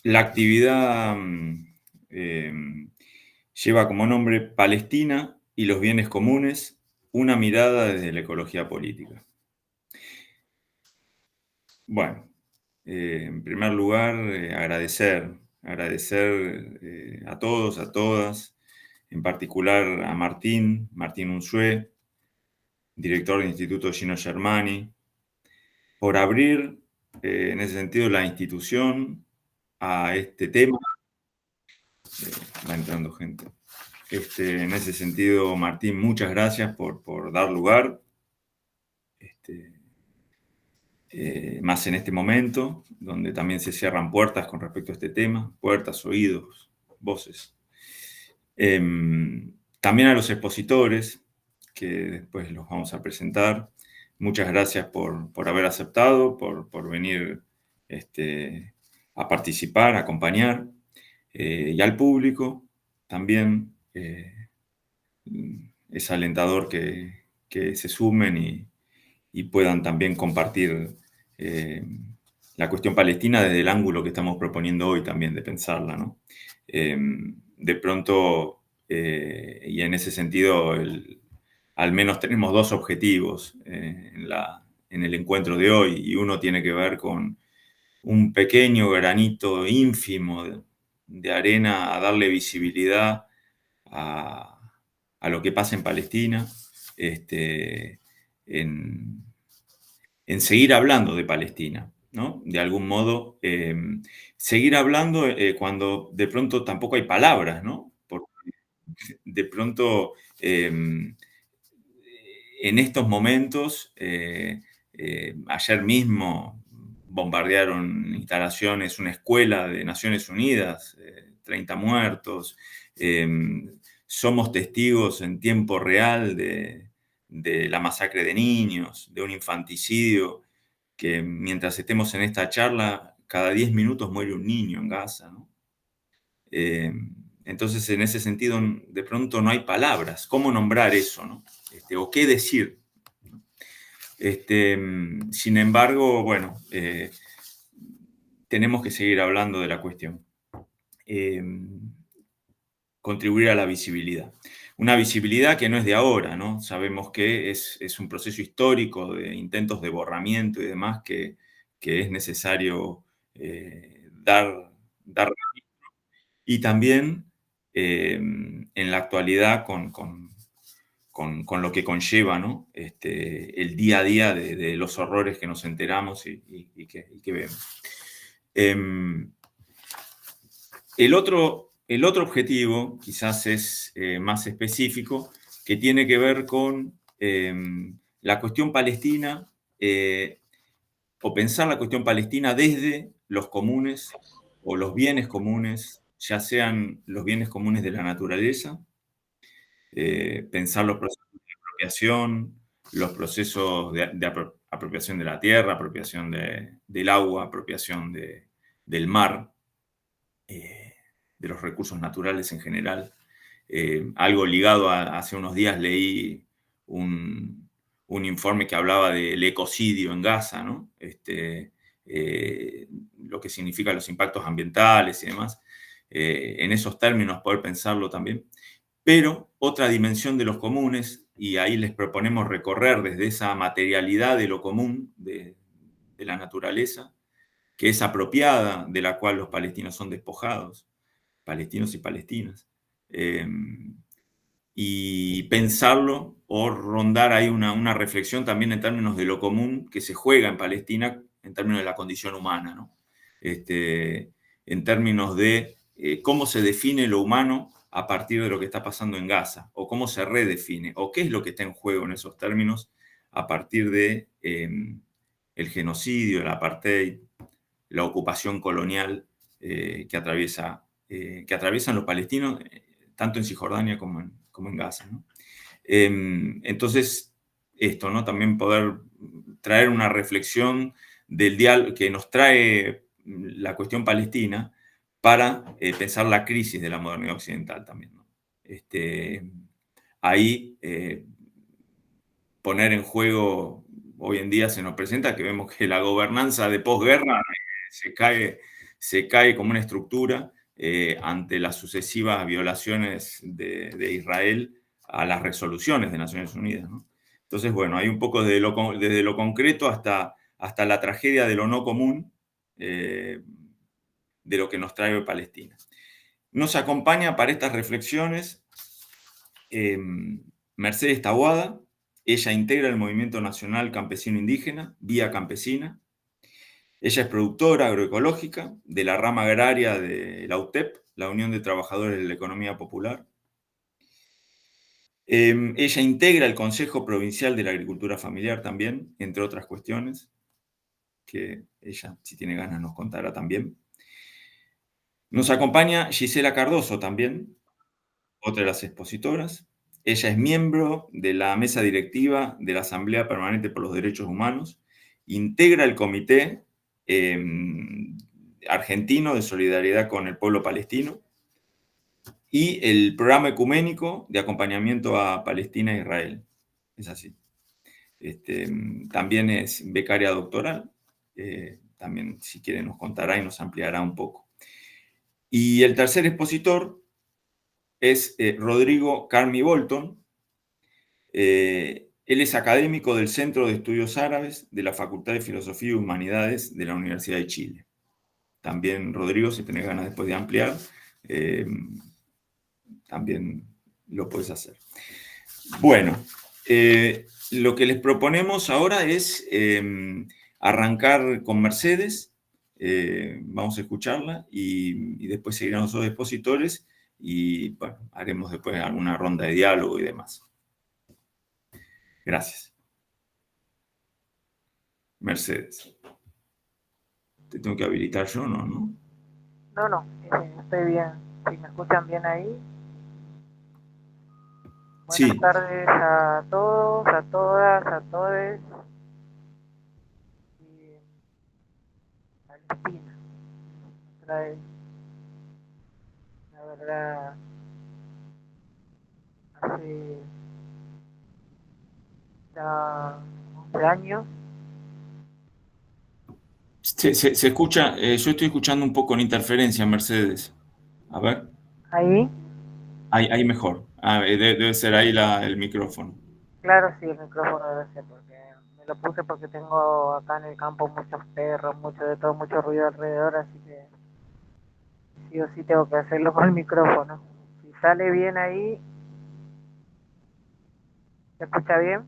La actividad em, lleva como nombre Palestina y los bienes comunes, una mirada desde la ecología política. Bueno, en primer lugar, agradecer a todos, a todas, en particular a Martín Unzué, director del Instituto Gino Germani, por abrir, en ese sentido, la institución a este tema. Va entrando gente. En ese sentido, Martín, muchas gracias por dar lugar, este, más en este momento, donde también se cierran puertas con respecto a este tema, puertas, oídos, voces. También a los expositores, que después los vamos a presentar. Muchas gracias por haber aceptado, por venir a participar, a acompañar, y al público también. Es alentador que se sumen y puedan también compartir eh, la cuestión palestina desde el ángulo que estamos proponiendo hoy también de pensarla, ¿no? De pronto, y en ese sentido, al menos tenemos dos objetivos en el encuentro de hoy, y uno tiene que ver con un pequeño granito ínfimo de arena a darle visibilidad a, a lo que pasa en Palestina, en, en seguir hablando de Palestina, ¿no? De algún modo, seguir hablando cuando de pronto tampoco hay palabras, ¿no? Porque de pronto, en estos momentos, ayer mismo bombardearon instalaciones, una escuela de Naciones Unidas, 30 muertos. Eh, Somos testigos en tiempo real de la masacre de niños, de un infanticidio, que mientras estemos en esta charla, cada 10 minutos muere un niño en Gaza, ¿no? Eh, entonces, en ese sentido, de pronto no hay palabras. ¿Cómo nombrar eso, no? O qué decir. Sin embargo, bueno, tenemos que seguir hablando de la cuestión. Eh, Contribuir a la visibilidad. Una visibilidad que no es de ahora, ¿no? Sabemos que es un proceso histórico de intentos de borramiento y demás que es necesario dar. Y también en la actualidad con lo que conlleva, ¿no? El día a día de los horrores que nos enteramos y que vemos. El otro objetivo quizás es más específico, que tiene que ver con la cuestión palestina, o pensar la cuestión palestina desde los comunes o los bienes comunes, ya sean los bienes comunes de la naturaleza, pensar los procesos de apropiación, los procesos de apropiación de la tierra, apropiación del agua, apropiación del mar, eh, de los recursos naturales en general. Algo ligado hace unos días leí un informe que hablaba del ecocidio en Gaza, ¿no? Lo que significa los impactos ambientales y demás. En esos términos poder pensarlo también. Pero otra dimensión de los comunes, y ahí les proponemos recorrer desde esa materialidad de lo común, de la naturaleza, que es apropiada, de la cual los palestinos son despojados, palestinos y palestinas, eh, y pensarlo o rondar ahí una reflexión también en términos de lo común que se juega en Palestina, en términos de la condición humana, ¿no? En términos de cómo se define lo humano a partir de lo que está pasando en Gaza, o cómo se redefine, o qué es lo que está en juego en esos términos a partir de el genocidio, el apartheid, la ocupación colonial que atraviesan los palestinos, tanto en Cisjordania como en Gaza, ¿no? Entonces, esto, ¿no? También poder traer una reflexión del diálogo que nos trae la cuestión palestina para pensar la crisis de la modernidad occidental también, ¿no? Ahí poner en juego, hoy en día se nos presenta que vemos que la gobernanza de posguerra se cae se cae como una estructura ante las sucesivas violaciones de Israel a las resoluciones de Naciones Unidas, ¿no? Entonces, bueno, hay un poco desde lo concreto hasta la tragedia de lo no común, de lo que nos trae Palestina. Nos acompaña para estas reflexiones Mercedes Taboada. Ella integra el Movimiento Nacional Campesino Indígena, Vía Campesina. Ella es productora agroecológica de la rama agraria de la UTEP, la Unión de Trabajadores de la Economía Popular. Ella integra el Consejo Provincial de la Agricultura Familiar también, entre otras cuestiones, que ella, si tiene ganas, nos contará también. Nos acompaña Gisela Cardoso también, otra de las expositoras. Ella es miembro de la mesa directiva de la Asamblea Permanente por los Derechos Humanos, integra el Comité Argentino de Solidaridad con el Pueblo Palestino y el Programa Ecuménico de Acompañamiento a Palestina e Israel. Es así. También es becaria doctoral. También, si quiere, nos contará y nos ampliará un poco. Y el tercer expositor es Rodrigo Carmi Bolton. Él es académico del Centro de Estudios Árabes de la Facultad de Filosofía y Humanidades de la Universidad de Chile. También, Rodrigo, si tenés ganas después de ampliar, también lo puedes hacer. Bueno, lo que les proponemos ahora es arrancar con Mercedes. Vamos a escucharla y después seguirán los otros expositores y bueno, haremos después alguna ronda de diálogo y demás. Gracias. Mercedes. Te tengo que habilitar yo, ¿no? No, estoy bien. Si me escuchan bien ahí. Buenas Sí. tardes a todos, a todas, a todes. Y Palestina. Trae, la verdad, hace ya 11 años. Se escucha, yo estoy escuchando un poco en interferencia, Mercedes. A ver, Ahí, ahí mejor. Debe ser ahí el micrófono. claro, sí, el micrófono debe ser porque me lo puse porque tengo acá en el campo muchos perros, mucho de todo, mucho ruido alrededor, así que sí o sí tengo que hacerlo con el micrófono. Si sale bien ahí, ¿se escucha bien?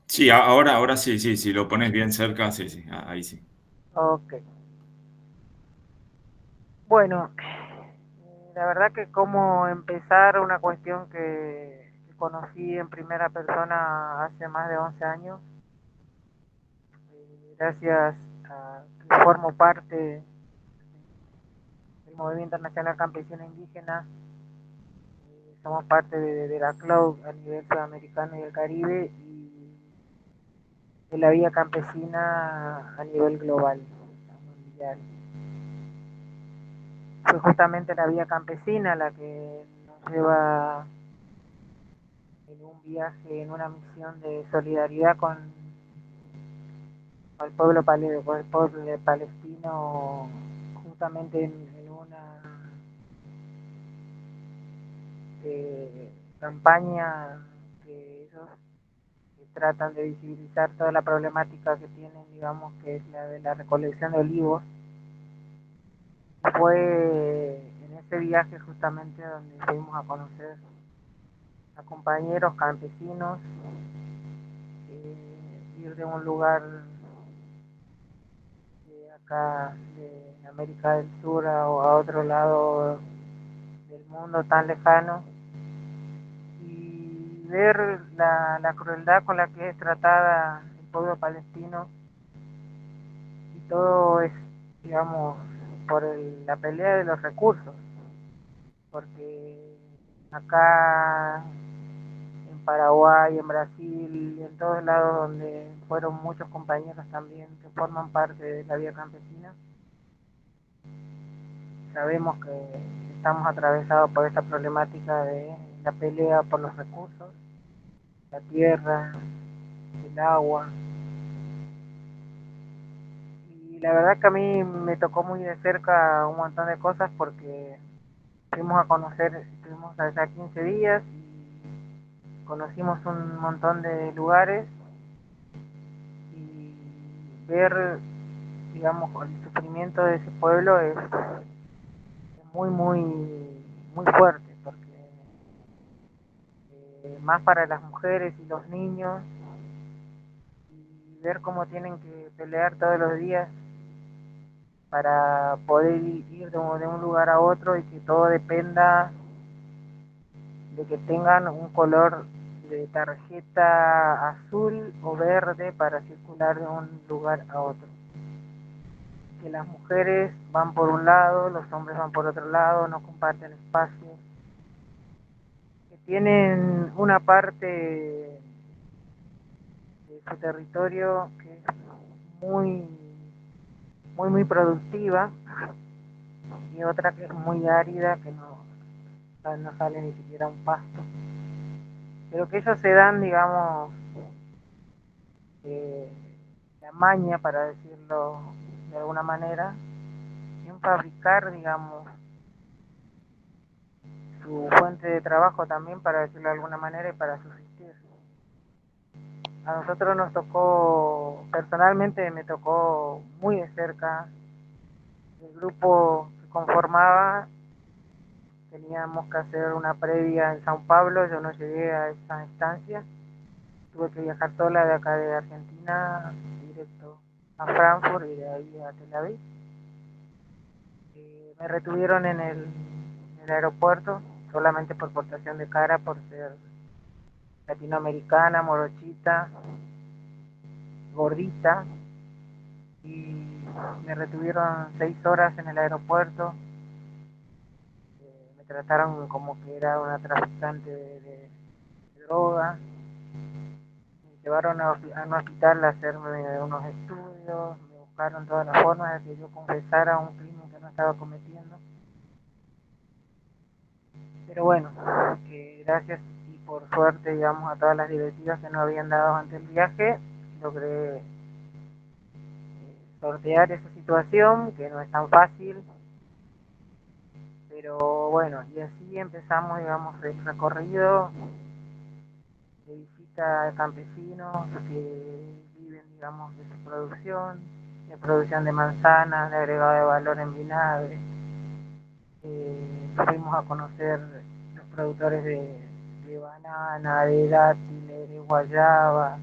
Sí, ahora sí, si lo pones bien cerca, sí, ahí sí. Ok. Bueno, la verdad que cómo empezar una cuestión que conocí en primera persona hace más de 11 años, gracias a que formo parte del Movimiento Nacional Campesino Indígena, somos parte de la CLOUD a nivel sudamericano y el Caribe y de la vía campesina a nivel global, mundial. Fue justamente la vía campesina la que nos lleva en un viaje, en una misión de solidaridad con el pueblo palestino, justamente en una campaña que ellos tratan de visibilizar toda la problemática que tienen, digamos, que es la de la recolección de olivos. Fue en ese viaje justamente donde fuimos a conocer a compañeros campesinos, ir de un lugar de acá de América del Sur a otro lado del mundo tan lejano y ver la crueldad con la que es tratada el pueblo palestino y todo es, digamos, por la pelea de los recursos, porque acá en Paraguay, en Brasil y en todos lados donde fueron muchos compañeros también que forman parte de la vía campesina, sabemos que estamos atravesados por esta problemática de la pelea por los recursos, la tierra, el agua. Y Y la verdad que a mí me tocó muy de cerca un montón de cosas porque fuimos a conocer, estuvimos allá 15 días y conocimos un montón de lugares y ver, digamos, el sufrimiento de ese pueblo es muy, muy, muy fuerte porque más para las mujeres y los niños y ver cómo tienen que pelear todos los días para poder ir de un lugar a otro y que todo dependa de que tengan un color de tarjeta azul o verde para circular de un lugar a otro. Que las mujeres van por un lado, los hombres van por otro lado, no comparten espacio, que tienen una parte de su territorio que es muy, muy, muy productiva y otra que es muy árida, que no sale ni siquiera un pasto. Pero que ellos se dan, digamos, eh, la maña, para decirlo de alguna manera, en fabricar, digamos, su fuente de trabajo también, para decirlo de alguna manera, y para subsistir. A nosotros nos tocó, personalmente me tocó muy de cerca, el grupo que conformaba, teníamos que hacer una previa en Sao Paulo, yo no llegué a esa instancia, tuve que viajar sola de acá de Argentina, directo a Frankfurt y de ahí a Tel Aviv. Me retuvieron en el aeropuerto solamente por portación de cara, por ser latinoamericana, morochita, gordita, y me retuvieron 6 horas en el aeropuerto. Me trataron como que era una traficante de droga. Me llevaron a un hospital a hacerme unos estudios, me buscaron todas las formas de que yo confesara un crimen que no estaba cometiendo. Pero bueno, gracias y por suerte, digamos, a todas las directivas que nos habían dado ante el viaje, logré sortear esa situación, que no es tan fácil, pero bueno, y así empezamos, digamos, el recorrido de visita a campesinos que viven, digamos, de producción de manzanas, de agregado de valor en vinagre. Fuimos a conocer los productores de banana, de dátiles, de guayaba,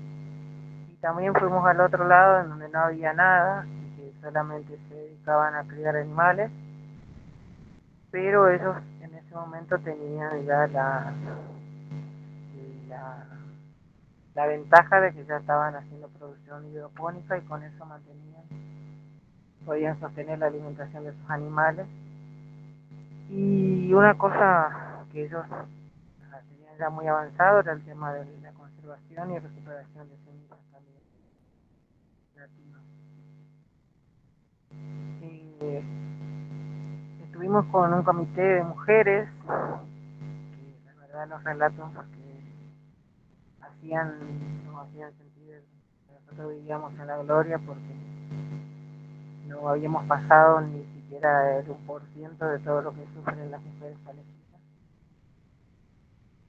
y también fuimos al otro lado en donde no había nada y que solamente se dedicaban a criar animales, pero ellos en ese momento tenían ya la, la ventaja de que ya estaban haciendo producción hidropónica y con eso podían sostener la alimentación de sus animales. Y una cosa que ellos tenían ya muy avanzado era el tema de la conservación y recuperación de semillas también nativas. Estuvimos con un comité de mujeres, que la verdad los relatos que nos hacían sentir que nosotros vivíamos en la gloria, porque no habíamos pasado ni siquiera el 1% de todo lo que sufren las mujeres palestinas,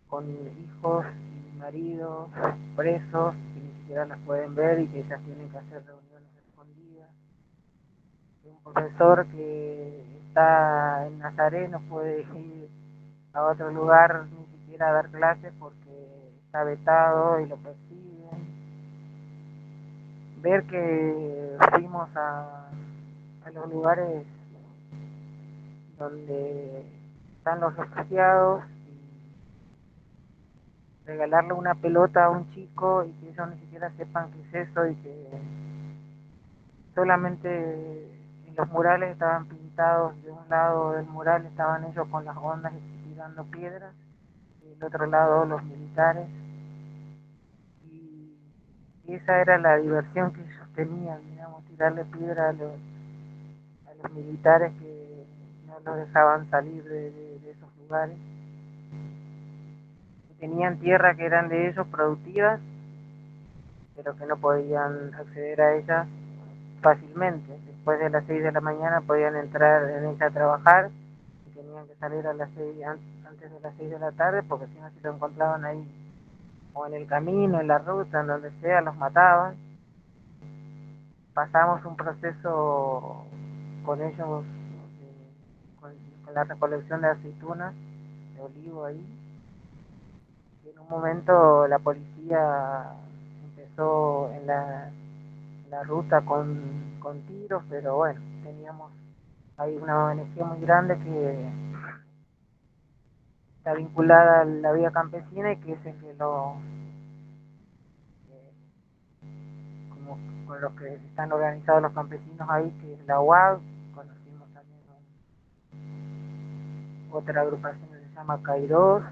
con hijos y maridos presos que ni siquiera las pueden ver y que ellas tienen que hacer reuniones escondidas. Un profesor que está en Nazaret no puede ir a otro lugar ni siquiera a dar clases porque está vetado y lo persiguen. Ver que fuimos a los lugares donde están los refugiados y regalarle una pelota a un chico y que ellos ni siquiera sepan qué es eso, y que solamente en los murales estaban pintados, de un lado del mural estaban ellos con las ondas y tirando piedras, y del otro lado los militares, y esa era la diversión que ellos tenían, digamos, tirarle piedra a los militares que no los dejaban salir de esos lugares. Tenían tierra que eran de ellos, productivas, pero que no podían acceder a ellas fácilmente. después de las 6 de la mañana podían entrar en ella a trabajar y tenían que salir a las 6, antes de las 6 de la tarde, porque si no, si lo encontraban ahí o en el camino, en la ruta, en donde sea, los mataban. Pasamos un proceso con ellos, con la recolección de aceitunas, de olivo ahí, y en un momento la policía empezó en la ruta con tiros, pero bueno, teníamos ahí una ONG muy grande que está vinculada a la vida campesina y que es el que como con los que están organizados los campesinos ahí, que es la UAG. Conocimos también otra agrupación que se llama Kairos,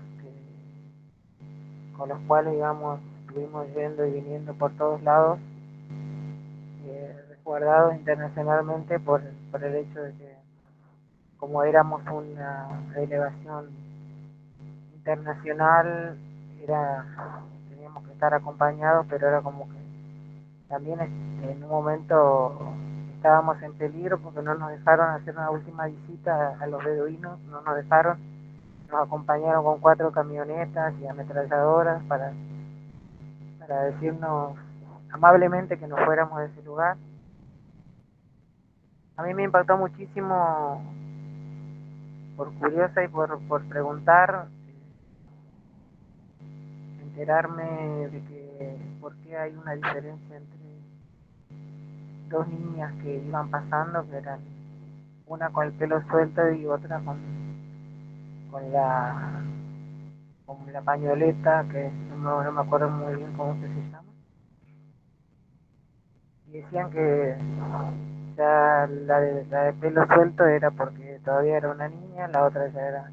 con los cuales, digamos, estuvimos yendo y viniendo por todos lados, resguardados internacionalmente por el hecho de que, como éramos una delegación internacional, teníamos que estar acompañados, pero era como que también en un momento estábamos en peligro porque no nos dejaron hacer una última visita a los beduinos, no nos dejaron, nos acompañaron con 4 camionetas y ametralladoras para decirnos amablemente que nos fuéramos de ese lugar. A mí me impactó muchísimo, por curiosa y por preguntar, enterarme de que por qué hay una diferencia entre 2 niñas que iban pasando, que eran una con el pelo suelto y otra con la con la pañoleta, que no me acuerdo muy bien cómo que se llama, y decían que ya la de pelo suelto era porque todavía era una niña, la otra ya era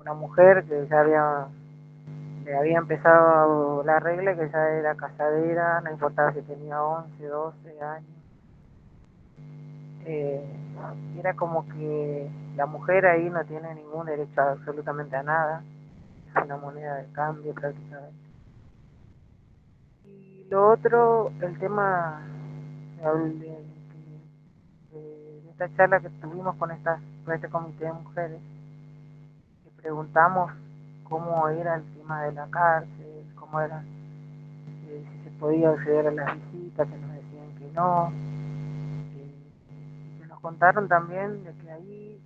una mujer que ya le había empezado la regla, que ya era casadera, no importaba si tenía 11 12 años. Eh, Era como que la mujer ahí no tiene ningún derecho absolutamente a nada, es una moneda de cambio prácticamente. Y lo otro, el tema de esta charla que tuvimos con este comité de mujeres, que preguntamos cómo era el tema de la cárcel, cómo era, si se podía acceder a las visitas, que nos decían que no, y que nos contaron también de que ahí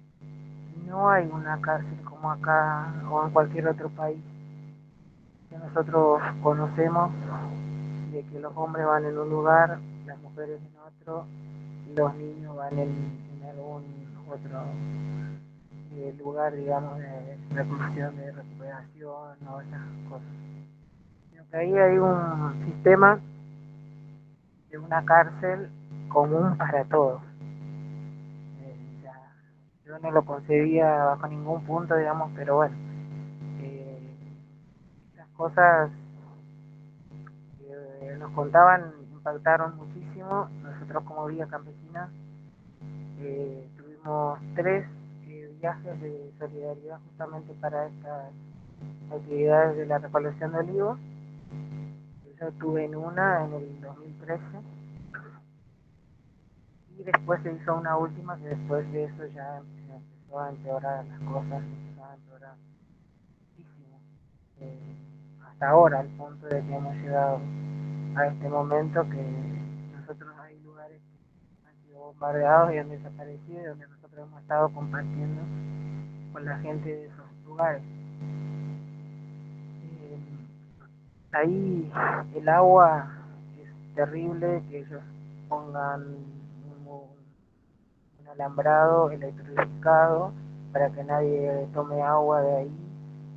no hay una cárcel como acá o en cualquier otro país que nosotros conocemos, de que los hombres van en un lugar, las mujeres en otro, y los niños van en algún otro lugar, digamos, de reclusión, de recuperación o esas cosas. Sino que ahí hay un sistema de una cárcel común para todos. Ya, yo no lo concebía bajo ningún punto, digamos, pero bueno, eh, las cosas que nos contaban impactaron muchísimo. Nosotros como Vía Campesina tuvimos 3 viajes de solidaridad justamente para estas actividades de la recolección de olivos. Yo estuve en una en el 2013 y después se hizo una última que después de eso ya empezó a empeorar las cosas, empezaron a empeorar muchísimo. Hasta ahora, al punto de que hemos llegado a este momento que nosotros hay lugares que han sido bombardeados y han desaparecido y donde nosotros hemos estado compartiendo con la gente de esos lugares. Eh, Ahí el agua es terrible, que ellos pongan un alambrado electrificado para que nadie tome agua de ahí,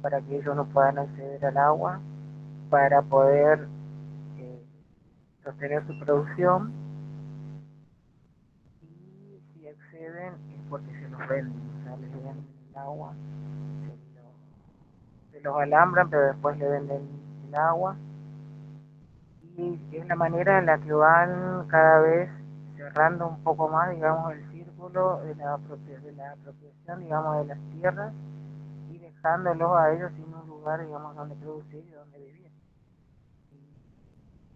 para que ellos no puedan acceder al agua, para poder eh, sostener su producción, y si acceden es porque se los venden, o sea, les venden el agua, se los alambran, pero después le venden el agua, y es la manera en la que van cada vez cerrando un poco más, digamos, el círculo de la apropiación, digamos, de las tierras, y dejándolos a ellos sin un lugar, digamos, donde producir y donde vivir.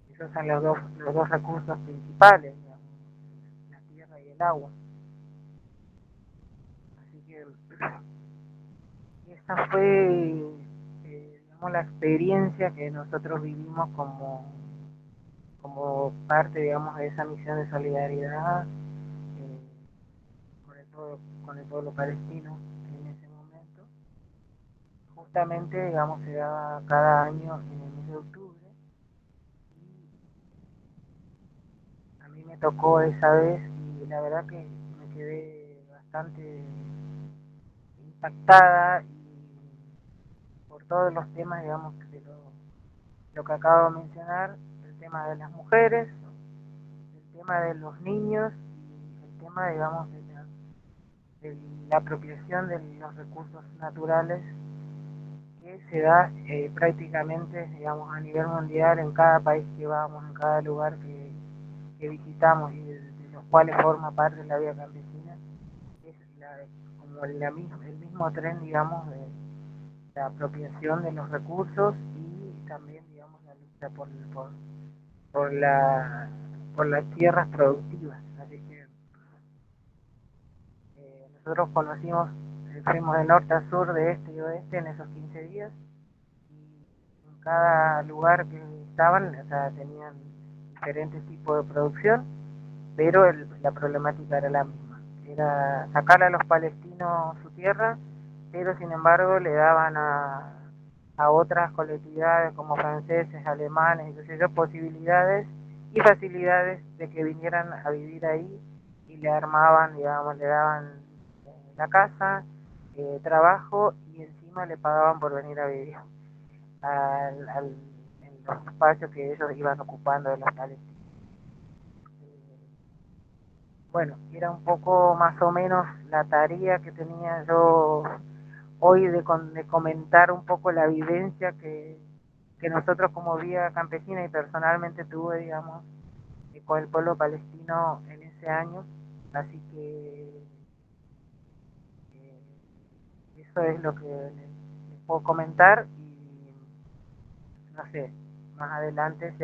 Y esos son los dos recursos principales, digamos, la tierra y el agua. Así que esa fue, digamos, la experiencia que nosotros vivimos como parte, digamos, de esa misión de solidaridad con el pueblo palestino en ese momento. Justamente, digamos, se daba cada año en el mes de octubre. A mí me tocó esa vez y la verdad que me quedé bastante impactada y por todos los temas, digamos, de lo que acabo de mencionar, el tema de las mujeres, el tema de los niños y el tema, digamos, de la apropiación de los recursos naturales que se da prácticamente, digamos, a nivel mundial en cada país que vamos, en cada lugar que visitamos y de los cuales forma parte la vida campesina, es como el mismo tren, digamos, de la apropiación de los recursos y también, digamos, la lucha por, la, por las tierras productivas. Así que nosotros conocimos, fuimos de norte a sur, de este y oeste en esos 15 días y en cada lugar que estaban, o sea, tenían diferentes tipos de producción, pero la problemática era la misma, era sacarle a los palestinos su tierra, pero sin embargo le daban a otras colectividades como franceses, alemanes, entonces posibilidades y facilidades de que vinieran a vivir ahí y le armaban, digamos, le daban la casa, trabajo y encima le pagaban por venir a vivir en los espacios que ellos iban ocupando de los palestinos. Bueno, era un poco más o menos la tarea que tenía yo hoy de comentar un poco la vivencia que nosotros como Vía Campesina y personalmente tuve, digamos, con el pueblo palestino en ese año. Así que eso es lo que les puedo comentar y no sé, más adelante si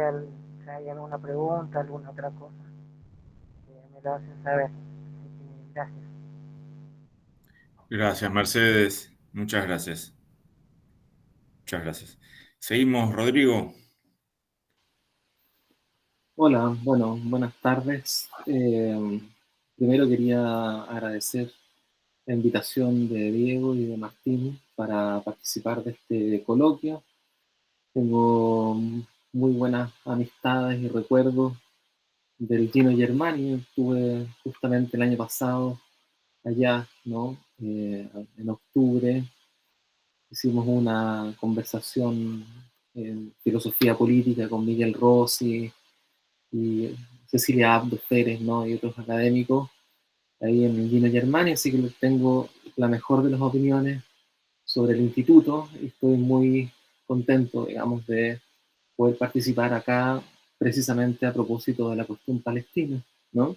hay alguna pregunta, alguna otra cosa, me lo hacen saber. Así que gracias. Gracias, Mercedes. Muchas gracias. Muchas gracias. Seguimos, Rodrigo. Hola, bueno, buenas tardes. Primero quería agradecer la invitación de Diego y de Martín para participar de este coloquio. Tengo muy buenas amistades y recuerdos del Gino Germani. Estuve justamente el año pasado allá, ¿no? En octubre hicimos una conversación en filosofía política con Miguel Rossi y Cecilia Abdo Pérez, ¿no? Y otros académicos ahí en el Gino Germani, así que tengo la mejor de las opiniones sobre el instituto y estoy muy contento, digamos, de poder participar acá precisamente a propósito de la cuestión palestina, ¿no?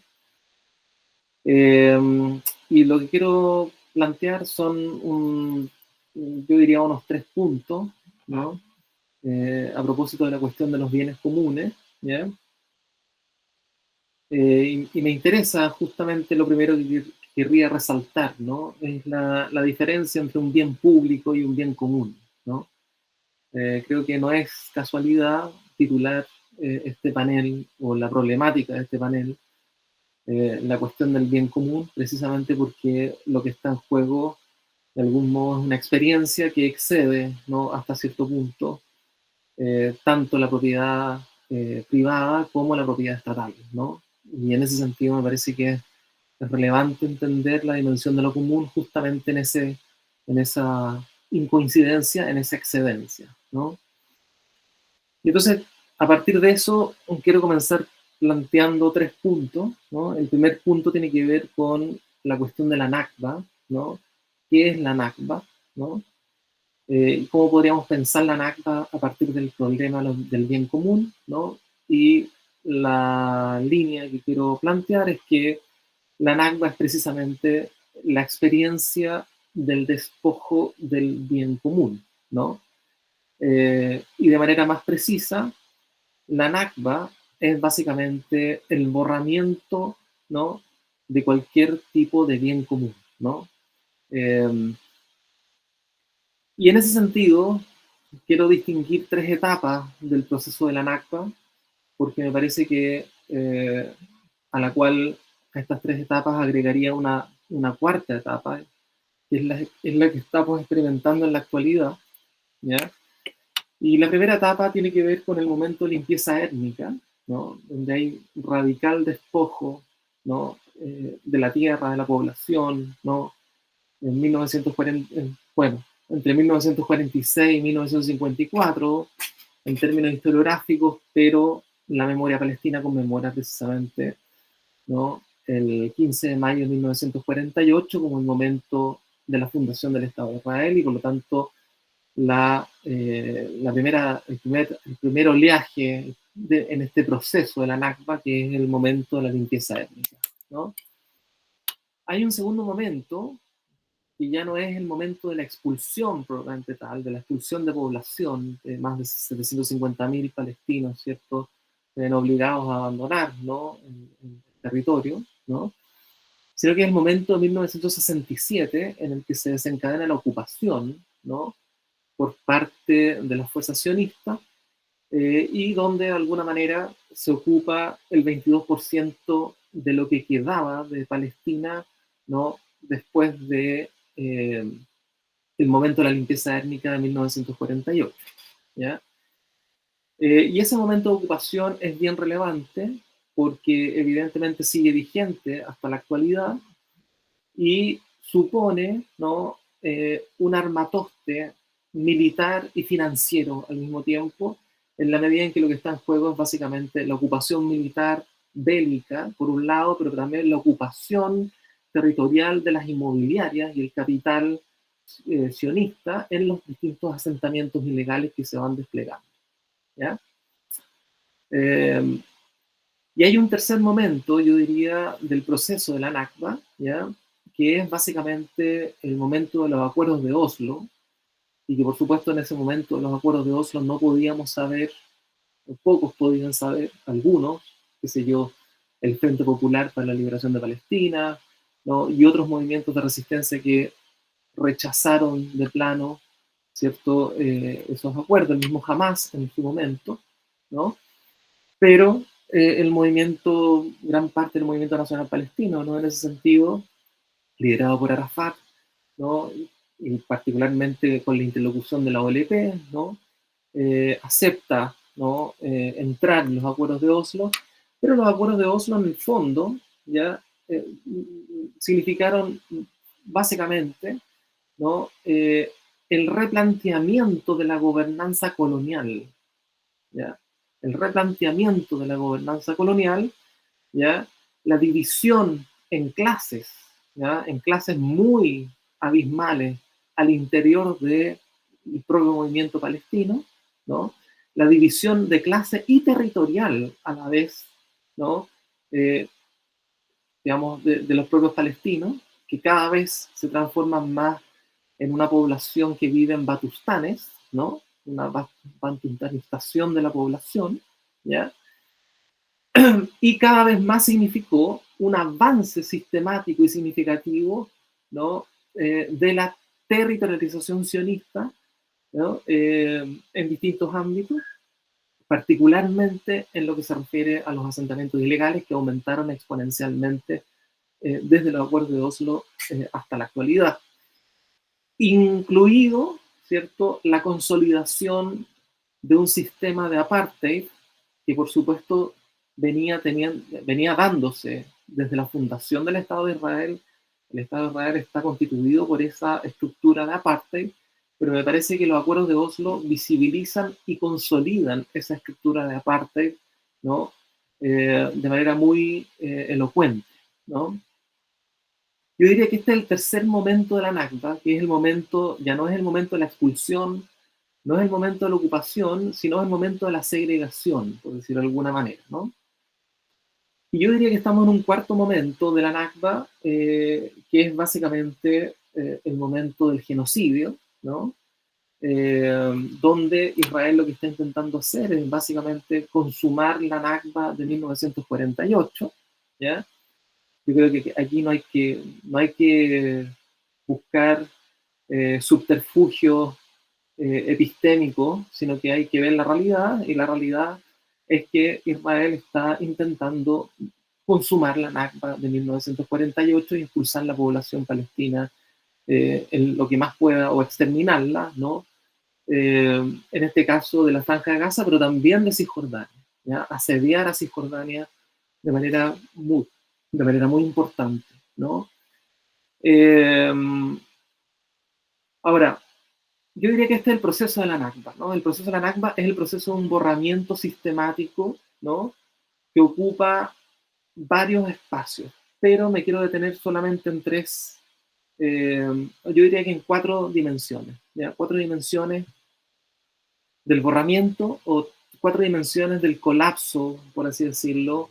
Y lo que quiero plantear son, yo diría, unos 3 puntos, ¿no? A propósito de la cuestión de los bienes comunes, ¿ya? Y me interesa justamente lo primero que querría resaltar, ¿no? Es la diferencia entre un bien público y un bien común, ¿no? Creo que no es casualidad titular este panel o la problemática de este panel la cuestión del bien común, precisamente porque lo que está en juego de algún modo es una experiencia que excede, ¿no? Hasta cierto punto tanto la propiedad privada como la propiedad estatal, ¿no? Y en ese sentido me parece que es relevante entender la dimensión de lo común justamente en esa incoincidencia, en esa excedencia, ¿no? Y entonces, a partir de eso, quiero comenzar planteando 3 puntos, ¿no? El primer punto tiene que ver con la cuestión de la Nakba, ¿no? ¿Qué es la Nakba, ¿no? Cómo podríamos pensar la Nakba a partir del problema del bien común, ¿no? Y la línea que quiero plantear es que la Nakba es precisamente la experiencia del despojo del bien común, ¿no? Y de manera más precisa, la Nakba es básicamente el borramiento, ¿no? de cualquier tipo de bien común, ¿no? Y en ese sentido, quiero distinguir 3 etapas del proceso de la Nakba, porque me parece que a la cual a estas 3 etapas agregaría una cuarta etapa, que es la que estamos experimentando en la actualidad, ¿ya? Y la primera etapa tiene que ver con el momento de limpieza étnica, ¿no? Donde hay radical despojo, ¿no? De la tierra, de la población, ¿no? En 1940, bueno, entre 1946 y 1954, en términos historiográficos, pero la memoria palestina conmemora precisamente, ¿no?, el 15 de mayo de 1948 como el momento de la fundación del Estado de Israel, y por lo tanto el primer oleaje en este proceso de la Nakba, que es el momento de la limpieza étnica, ¿no? Hay un segundo momento que ya no es el momento de la expulsión propiamente tal, de la expulsión de población, de más de 750.000 palestinos, ¿cierto?, se ven obligados a abandonar, ¿no?, el territorio, ¿no?, sino que es el momento de 1967 en el que se desencadena la ocupación, ¿no?, por parte de las fuerzas sionistas, y donde de alguna manera se ocupa el 22% de lo que quedaba de Palestina, ¿no?, después de el momento de la limpieza étnica de 1948, ¿ya? Y ese momento de ocupación es bien relevante porque evidentemente sigue vigente hasta la actualidad y supone, ¿no?, un armatoste militar y financiero al mismo tiempo, en la medida en que lo que está en juego es básicamente la ocupación militar bélica, por un lado, pero también la ocupación territorial de las inmobiliarias y el capital sionista en los distintos asentamientos ilegales que se van desplegando, ¿ya? Y hay un tercer momento, yo diría, del proceso de la Nakba, ¿ya?, que es básicamente el momento de los acuerdos de Oslo, y que por supuesto en ese momento de los acuerdos de Oslo no podíamos saber, o pocos podían saber, algunos, qué sé yo, el Frente Popular para la Liberación de Palestina, ¿no?, y otros movimientos de resistencia que rechazaron de plano, ¿cierto?, esos acuerdos, el mismo Hamas en su momento, ¿no? Pero el movimiento, gran parte del movimiento nacional palestino, ¿no?, en ese sentido, liderado por Arafat, ¿no?, y particularmente con la interlocución de la OLP, ¿no?, acepta, ¿no?, entrar en los acuerdos de Oslo, pero los acuerdos de Oslo en el fondo ya significaron básicamente, ¿no?, el replanteamiento de la gobernanza colonial, ¿ya? El replanteamiento de la gobernanza colonial, ¿ya?, la división en clases, ¿ya?, en clases muy abismales al interior del propio movimiento palestino, ¿no?, la división de clase y territorial a la vez, ¿no?, digamos, de los propios palestinos, que cada vez se transforman más en una población que vive en batustanes, ¿no?, una bantustanización de la población, ¿ya? Y cada vez más significó un avance sistemático y significativo, ¿no?, de la territorialización sionista, ¿no?, en distintos ámbitos, particularmente en lo que se refiere a los asentamientos ilegales, que aumentaron exponencialmente desde los acuerdos de Oslo hasta la actualidad, incluido, ¿cierto?, la consolidación de un sistema de apartheid que por supuesto venía dándose desde la fundación del Estado de Israel. El Estado de Israel está constituido por esa estructura de apartheid, pero me parece que los acuerdos de Oslo visibilizan y consolidan esa estructura de apartheid, ¿no?, de manera muy elocuente, ¿no? Yo diría que este es el tercer momento de la Nakba, que es el momento, ya no es el momento de la expulsión, no es el momento de la ocupación, sino es el momento de la segregación, por decirlo de alguna manera, ¿no? Y yo diría que estamos en un cuarto momento de la Nakba, que es básicamente el momento del genocidio, ¿no? Donde Israel lo que está intentando hacer es básicamente consumar la Nakba de 1948, ¿ya?, Yo creo que aquí no hay que buscar subterfugios epistémicos, sino que hay que ver la realidad, y la realidad es que Israel está intentando consumar la Nakba de 1948 e impulsar la población palestina en lo que más pueda, o exterminarla, ¿no? En este caso de la Franja de Gaza, pero también de Cisjordania, ¿ya? Asediar a Cisjordania de manera muy importante, ¿no? Eh, Ahora, yo diría que este es el proceso de la Nakba, ¿no? El proceso de la Nakba es el proceso de un borramiento sistemático, ¿no? Que ocupa varios espacios, pero me quiero detener solamente en tres, yo diría que en cuatro dimensiones, ¿ya? Cuatro dimensiones del borramiento, o cuatro dimensiones del colapso, por así decirlo,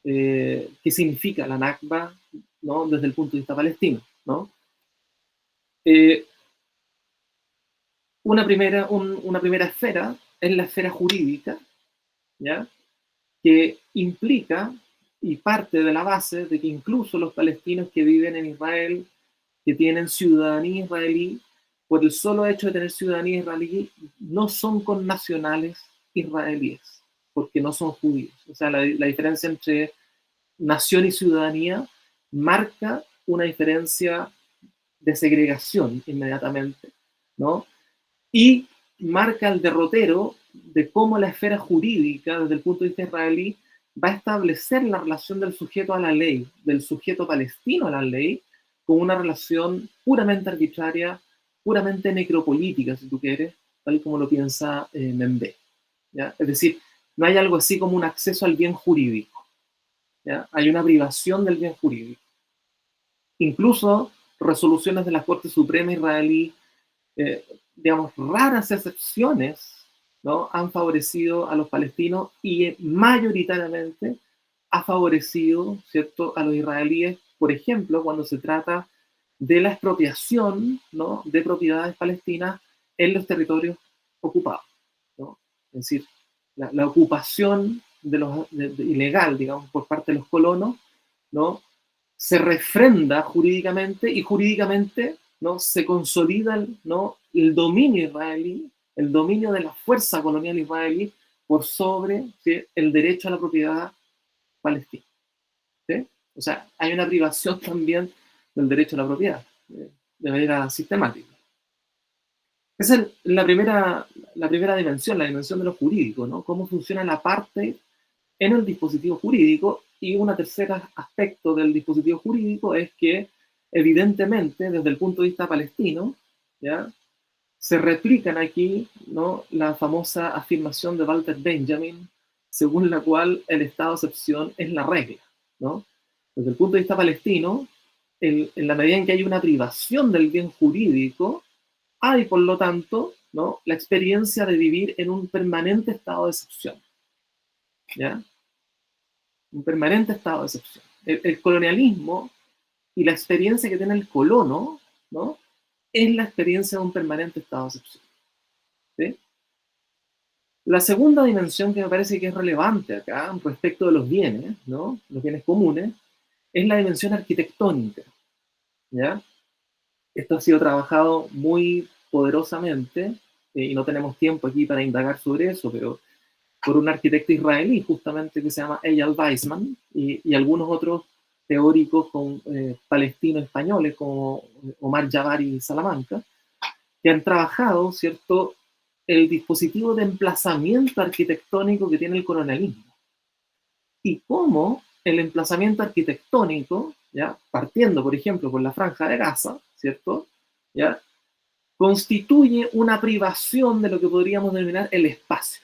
que significa la Nakba, ¿no? Desde el punto de vista palestino, ¿no? Eh, una primera esfera es la esfera jurídica, ¿ya? Que implica y parte de la base de que incluso los palestinos que viven en Israel, que tienen ciudadanía israelí, por el solo hecho de tener ciudadanía israelí, no son connacionales israelíes, porque no son judíos. O sea, la diferencia entre nación y ciudadanía marca una diferencia de segregación inmediatamente, ¿no? Y marca el derrotero de cómo la esfera jurídica, desde el punto de vista israelí, va a establecer la relación del sujeto a la ley, del sujeto palestino a la ley, con una relación puramente arbitraria, puramente necropolítica, si tú quieres, tal como lo piensa Membe, ¿ya? Es decir, no hay algo así como un acceso al bien jurídico, ¿ya? Hay una privación del bien jurídico. Incluso resoluciones de la Corte Suprema israelí, digamos, raras excepciones, ¿no? Han favorecido a los palestinos, y mayoritariamente ha favorecido, ¿cierto?, a los israelíes, por ejemplo, cuando se trata de la expropiación, ¿no?, de propiedades palestinas en los territorios ocupados, ¿no? Es decir, la ocupación ilegal, digamos, por parte de los colonos, ¿no?, se refrenda jurídicamente, y jurídicamente, ¿no?, se consolida, ¿no?, el dominio israelí, el dominio de la fuerza colonial israelí por sobre, ¿sí?, el derecho a la propiedad palestina, ¿sí? O sea, hay una privación también del derecho a la propiedad, de manera sistemática. Esa es la primera dimensión, la dimensión de lo jurídico, ¿no? Cómo funciona la parte en el dispositivo jurídico. Y un tercer aspecto del dispositivo jurídico es que, evidentemente, desde el punto de vista palestino, ¿ya?, se replican aquí, ¿no?, la famosa afirmación de Walter Benjamin, según la cual el estado de excepción es la regla, ¿no? Desde el punto de vista palestino, en la medida en que hay una privación del bien jurídico, hay, por lo tanto, ¿no?, la experiencia de vivir en un permanente estado de excepción, ¿ya? Un permanente estado de excepción. El colonialismo y la experiencia que tiene el colono, ¿no?, es la experiencia de un permanente estado de excepción, ¿sí? La segunda dimensión que me parece que es relevante acá respecto de los bienes, ¿no?, los bienes comunes, es la dimensión arquitectónica, ¿ya? Esto ha sido trabajado muy poderosamente, y no tenemos tiempo aquí para indagar sobre eso, pero por un arquitecto israelí justamente que se llama Eyal Weizman, y algunos otros teóricos palestinos españoles como Omar Jabari y Salamanca, que han trabajado, ¿cierto?, el dispositivo de emplazamiento arquitectónico que tiene el colonialismo, y cómo el emplazamiento arquitectónico, ¿ya?, partiendo, por ejemplo, por la Franja de Gaza, ¿cierto?, ¿ya?, constituye una privación de lo que podríamos denominar el espacio,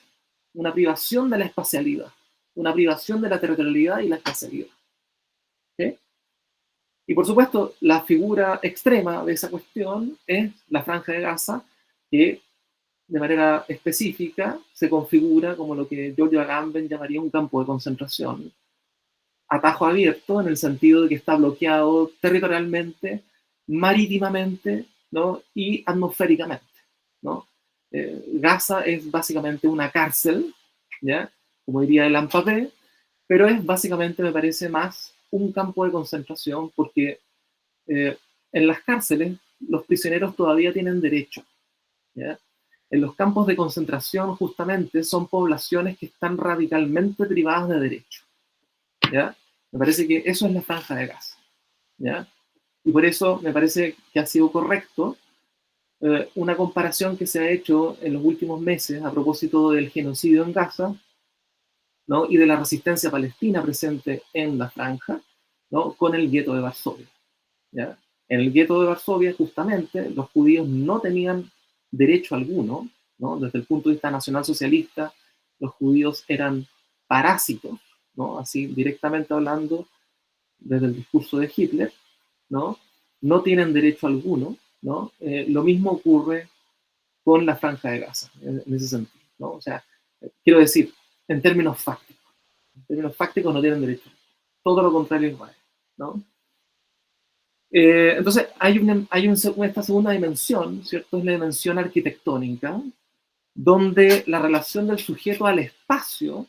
una privación de la espacialidad, una privación de la territorialidad y la espacialidad, ¿sí? Y por supuesto, la figura extrema de esa cuestión es la Franja de Gaza, que de manera específica se configura como lo que Giorgio Agamben llamaría un campo de concentración, a tajo abierto, en el sentido de que está bloqueado territorialmente, marítimamente, ¿no?, y atmosféricamente, ¿no? Gaza es básicamente una cárcel, ¿ya?, como diría el Ampapé, pero es básicamente, me parece, más un campo de concentración porque en las cárceles los prisioneros todavía tienen derecho, ¿ya? En los campos de concentración justamente son poblaciones que están radicalmente privadas de derecho, ¿ya? Me parece que eso es la Franja de Gaza, ¿ya? Y por eso me parece que ha sido correcto una comparación que se ha hecho en los últimos meses a propósito del genocidio en Gaza, ¿no? Y de la resistencia palestina presente en la Franja, ¿no? Con el gueto de Varsovia, ¿ya? En el gueto de Varsovia, justamente, los judíos no tenían derecho alguno, ¿no? Desde el punto de vista nacionalsocialista, los judíos eran parásitos, ¿no? Así directamente hablando desde el discurso de Hitler, ¿no? No tienen derecho alguno, ¿no? Lo mismo ocurre con la Franja de Gaza, en ese sentido, ¿no? O sea, quiero decir, en términos fácticos no tienen derecho. Todo lo contrario es Israel, ¿no? Entonces, hay esta segunda dimensión, ¿cierto? Es la dimensión arquitectónica, donde la relación del sujeto al espacio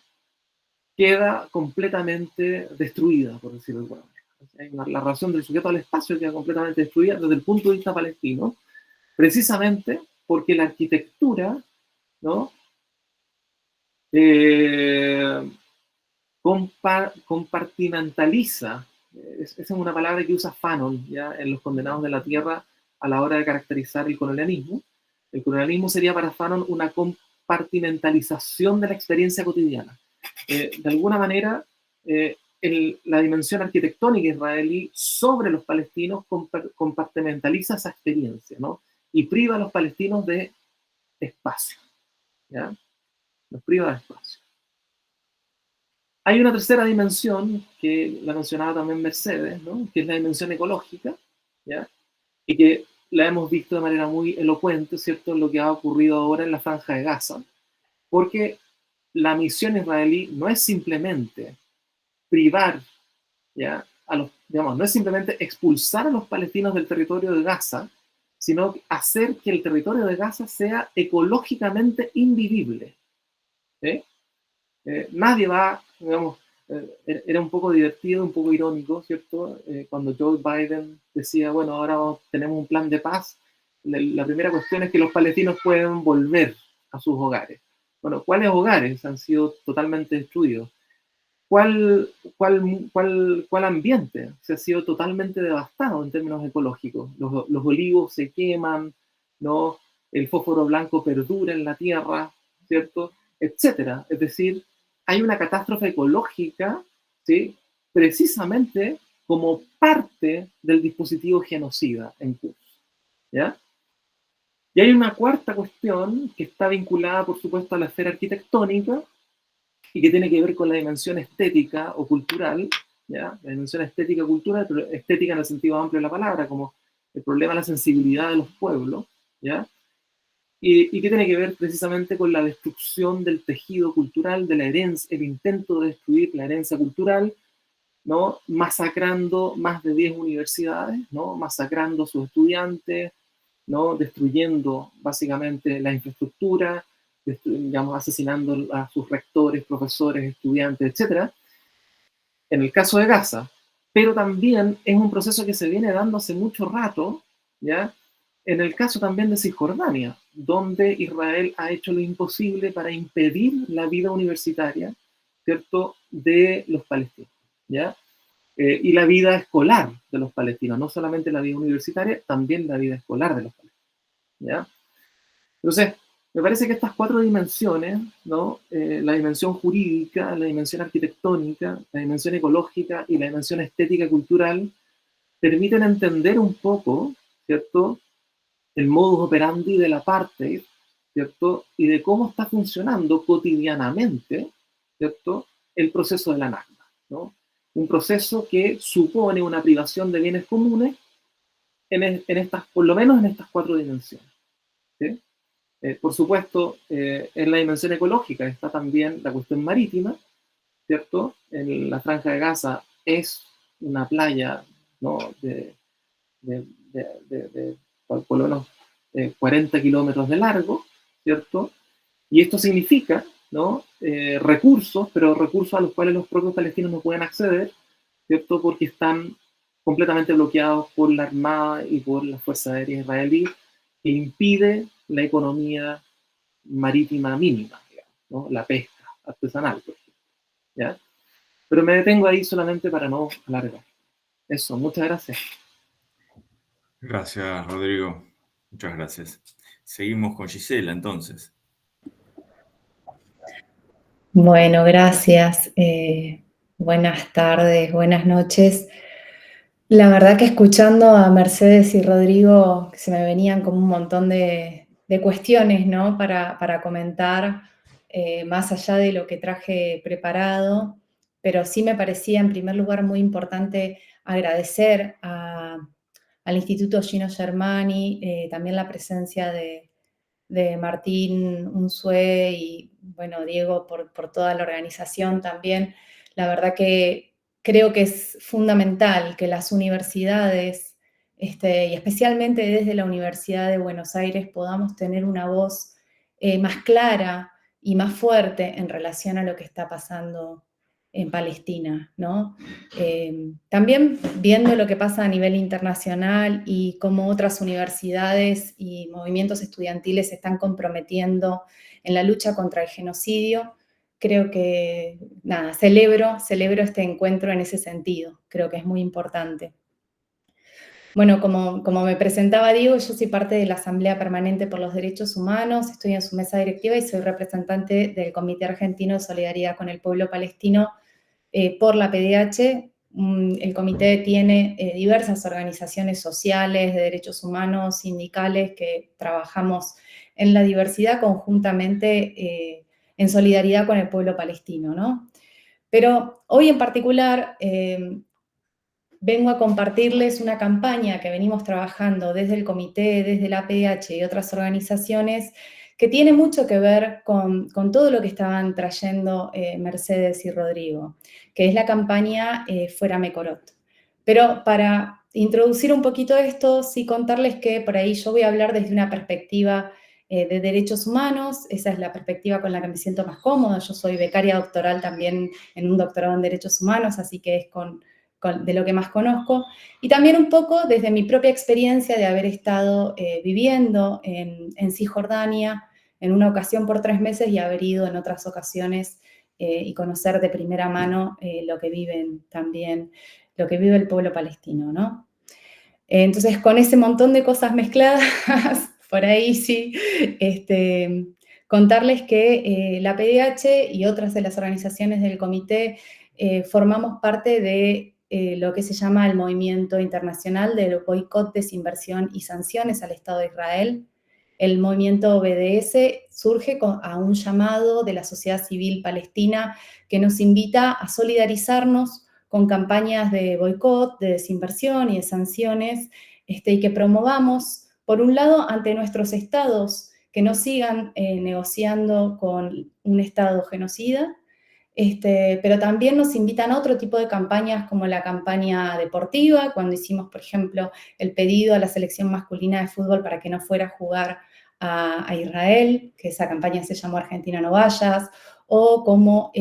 queda completamente destruida, por decirlo de alguna manera. La relación del sujeto al espacio queda completamente destruida desde el punto de vista palestino, precisamente porque la arquitectura, ¿no? Compartimentaliza. Esa es una palabra que usa Fanon, ¿ya? En Los Condenados de la Tierra a la hora de caracterizar el colonialismo. El colonialismo sería para Fanon una compartimentalización de la experiencia cotidiana. De alguna manera, la dimensión arquitectónica israelí sobre los palestinos compartimentaliza esa experiencia, ¿no? Y priva a los palestinos de espacio, ¿ya? Los priva de espacio. Hay una tercera dimensión que la mencionaba también Mercedes, ¿no? Que es la dimensión ecológica, ¿ya? Y que la hemos visto de manera muy elocuente, ¿cierto?, en lo que ha ocurrido ahora en la Franja de Gaza, porque la misión israelí no es simplemente privar, ¿ya?, no es simplemente expulsar a los palestinos del territorio de Gaza, sino hacer que el territorio de Gaza sea ecológicamente invivible, ¿sí? Nadie va, digamos, era un poco divertido, un poco irónico, ¿cierto? Cuando Joe Biden decía, bueno, ahora tenemos un plan de paz, la primera cuestión es que los palestinos pueden volver a sus hogares. Bueno, ¿cuáles hogares han sido totalmente destruidos? ¿Cuál ambiente se ha sido totalmente devastado en términos ecológicos? Los olivos se queman, ¿no? El fósforo blanco perdura en la tierra, ¿cierto? Etcétera. Es decir, hay una catástrofe ecológica, ¿sí?, precisamente como parte del dispositivo genocida en curso, ¿ya? Y hay una cuarta cuestión que está vinculada, por supuesto, a la esfera arquitectónica y que tiene que ver con la dimensión estética o cultural, ¿ya? La dimensión estética cultural, pero estética en el sentido amplio de la palabra, como el problema de la sensibilidad de los pueblos, ¿ya? Y que tiene que ver precisamente con la destrucción del tejido cultural, de la herencia, el intento de destruir la herencia cultural, ¿no? Masacrando más de 10 universidades, ¿no? Masacrando a sus estudiantes, ¿no? Destruyendo básicamente la infraestructura, digamos, asesinando a sus rectores, profesores, estudiantes, etc. En el caso de Gaza, pero también es un proceso que se viene dando hace mucho rato, ¿ya? En el caso también de Cisjordania, donde Israel ha hecho lo imposible para impedir la vida universitaria, ¿cierto?, de los palestinos, ¿ya? Y la vida escolar de los palestinos, no solamente la vida universitaria, también la vida escolar de los palestinos, ¿ya? Entonces, me parece que estas cuatro dimensiones, ¿no? La dimensión jurídica, la dimensión arquitectónica, la dimensión ecológica y la dimensión estética cultural, permiten entender un poco, ¿cierto?, el modus operandi del apartheid, ¿cierto?, y de cómo está funcionando cotidianamente, ¿cierto?, el proceso de la Nakba, ¿no? Un proceso que supone una privación de bienes comunes en estas, por lo menos en estas cuatro dimensiones, ¿sí? Por supuesto, en la dimensión ecológica está también la cuestión marítima, ¿cierto? En la Franja de Gaza es una playa, ¿no?, por lo menos 40 kilómetros de largo, ¿cierto? Y esto significa, ¿no?, recursos, pero recursos a los cuales los propios palestinos no pueden acceder, ¿cierto? Porque están completamente bloqueados por la Armada y por la Fuerza Aérea israelí, que impide la economía marítima mínima, digamos, ¿no? La pesca artesanal, por ejemplo, ¿ya? Pero me detengo ahí solamente para no alargar. Eso, muchas gracias. Gracias, Rodrigo. Muchas gracias. Seguimos con Gisela, entonces. Bueno, gracias. Buenas tardes, buenas noches. La verdad que escuchando a Mercedes y Rodrigo se me venían como un montón de cuestiones, ¿no? Para comentar, más allá de lo que traje preparado, pero sí me parecía en primer lugar muy importante agradecer al Instituto Gino Germani, también la presencia de Martín Unzué y, bueno, Diego por toda la organización también. La verdad que creo que es fundamental que las universidades, y especialmente desde la Universidad de Buenos Aires, podamos tener una voz más clara y más fuerte en relación a lo que está pasando en Palestina, ¿no? También viendo lo que pasa a nivel internacional y cómo otras universidades y movimientos estudiantiles se están comprometiendo en la lucha contra el genocidio, creo que, nada, celebro este encuentro en ese sentido, creo que es muy importante. Bueno, como me presentaba Diego, yo soy parte de la Asamblea Permanente por los Derechos Humanos, estoy en su mesa directiva y soy representante del Comité Argentino de Solidaridad con el Pueblo Palestino por la PDH. El comité tiene diversas organizaciones sociales, de derechos humanos, sindicales, que trabajamos en la diversidad conjuntamente en solidaridad con el pueblo palestino, ¿no? Pero hoy en particular vengo a compartirles una campaña que venimos trabajando desde el comité, desde la PDH y otras organizaciones, que tiene mucho que ver con todo lo que estaban trayendo Mercedes y Rodrigo, que es la campaña Fuera Mekorot. Pero para introducir un poquito esto, sí contarles que por ahí yo voy a hablar desde una perspectiva de derechos humanos, esa es la perspectiva con la que me siento más cómoda. Yo soy becaria doctoral también en un doctorado en derechos humanos, así que es de lo que más conozco, y también un poco desde mi propia experiencia de haber estado viviendo en Cisjordania en una ocasión por 3 meses y haber ido en otras ocasiones y conocer de primera mano lo que vive el pueblo palestino, ¿no? Entonces, con ese montón de cosas mezcladas, por ahí sí, contarles que la PDH y otras de las organizaciones del comité formamos parte de lo que se llama el Movimiento Internacional del Boicot, Desinversión y Sanciones al Estado de Israel. El movimiento BDS surge a un llamado de la sociedad civil palestina que nos invita a solidarizarnos con campañas de boicot, de desinversión y de sanciones, y que promovamos, por un lado, ante nuestros estados que no sigan negociando con un estado genocida, pero también nos invitan a otro tipo de campañas como la campaña deportiva, cuando hicimos, por ejemplo, el pedido a la selección masculina de fútbol para que no fuera a jugar a Israel, que esa campaña se llamó Argentina no vayas, o como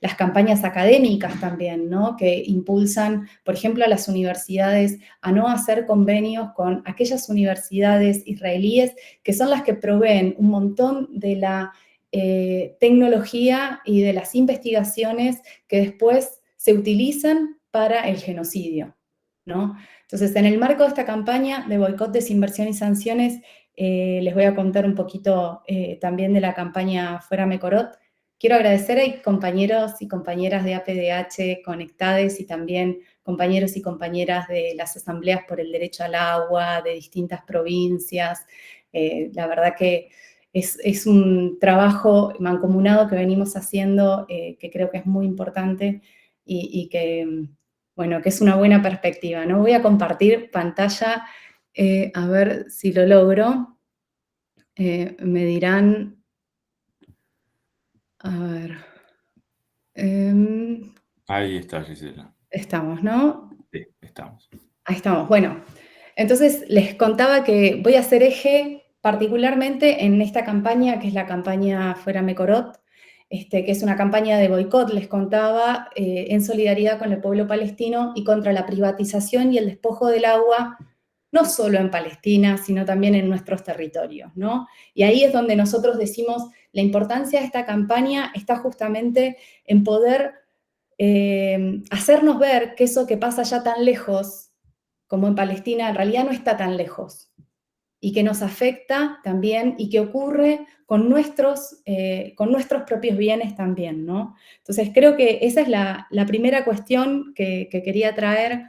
las campañas académicas también, ¿no? Que impulsan, por ejemplo, a las universidades a no hacer convenios con aquellas universidades israelíes que son las que proveen un montón de la tecnología y de las investigaciones que después se utilizan para el genocidio, ¿no? Entonces, en el marco de esta campaña de boicot, desinversión y sanciones, les voy a contar un poquito también de la campaña Fuera Mekorot. Quiero agradecer a compañeros y compañeras de APDH conectados y también compañeros y compañeras de las asambleas por el derecho al agua de distintas provincias. La verdad que es un trabajo mancomunado que venimos haciendo que creo que es muy importante y que, bueno, que es una buena perspectiva, ¿no? Voy a compartir pantalla, a ver si lo logro. Me dirán, a ver. Ahí está, Gisela. Estamos, ¿no? Sí, estamos. Ahí estamos. Bueno, entonces les contaba que voy a hacer eje particularmente en esta campaña, que es la campaña Fuera Mekorot, que es una campaña de boicot, les contaba, en solidaridad con el pueblo palestino y contra la privatización y el despojo del agua, no solo en Palestina, sino también en nuestros territorios, ¿no? Y ahí es donde nosotros decimos, la importancia de esta campaña está justamente en poder hacernos ver que eso que pasa ya tan lejos, como en Palestina, en realidad no está tan lejos, y que nos afecta también, y que ocurre con nuestros propios bienes también, ¿no? Entonces creo que esa es la primera cuestión que quería traer.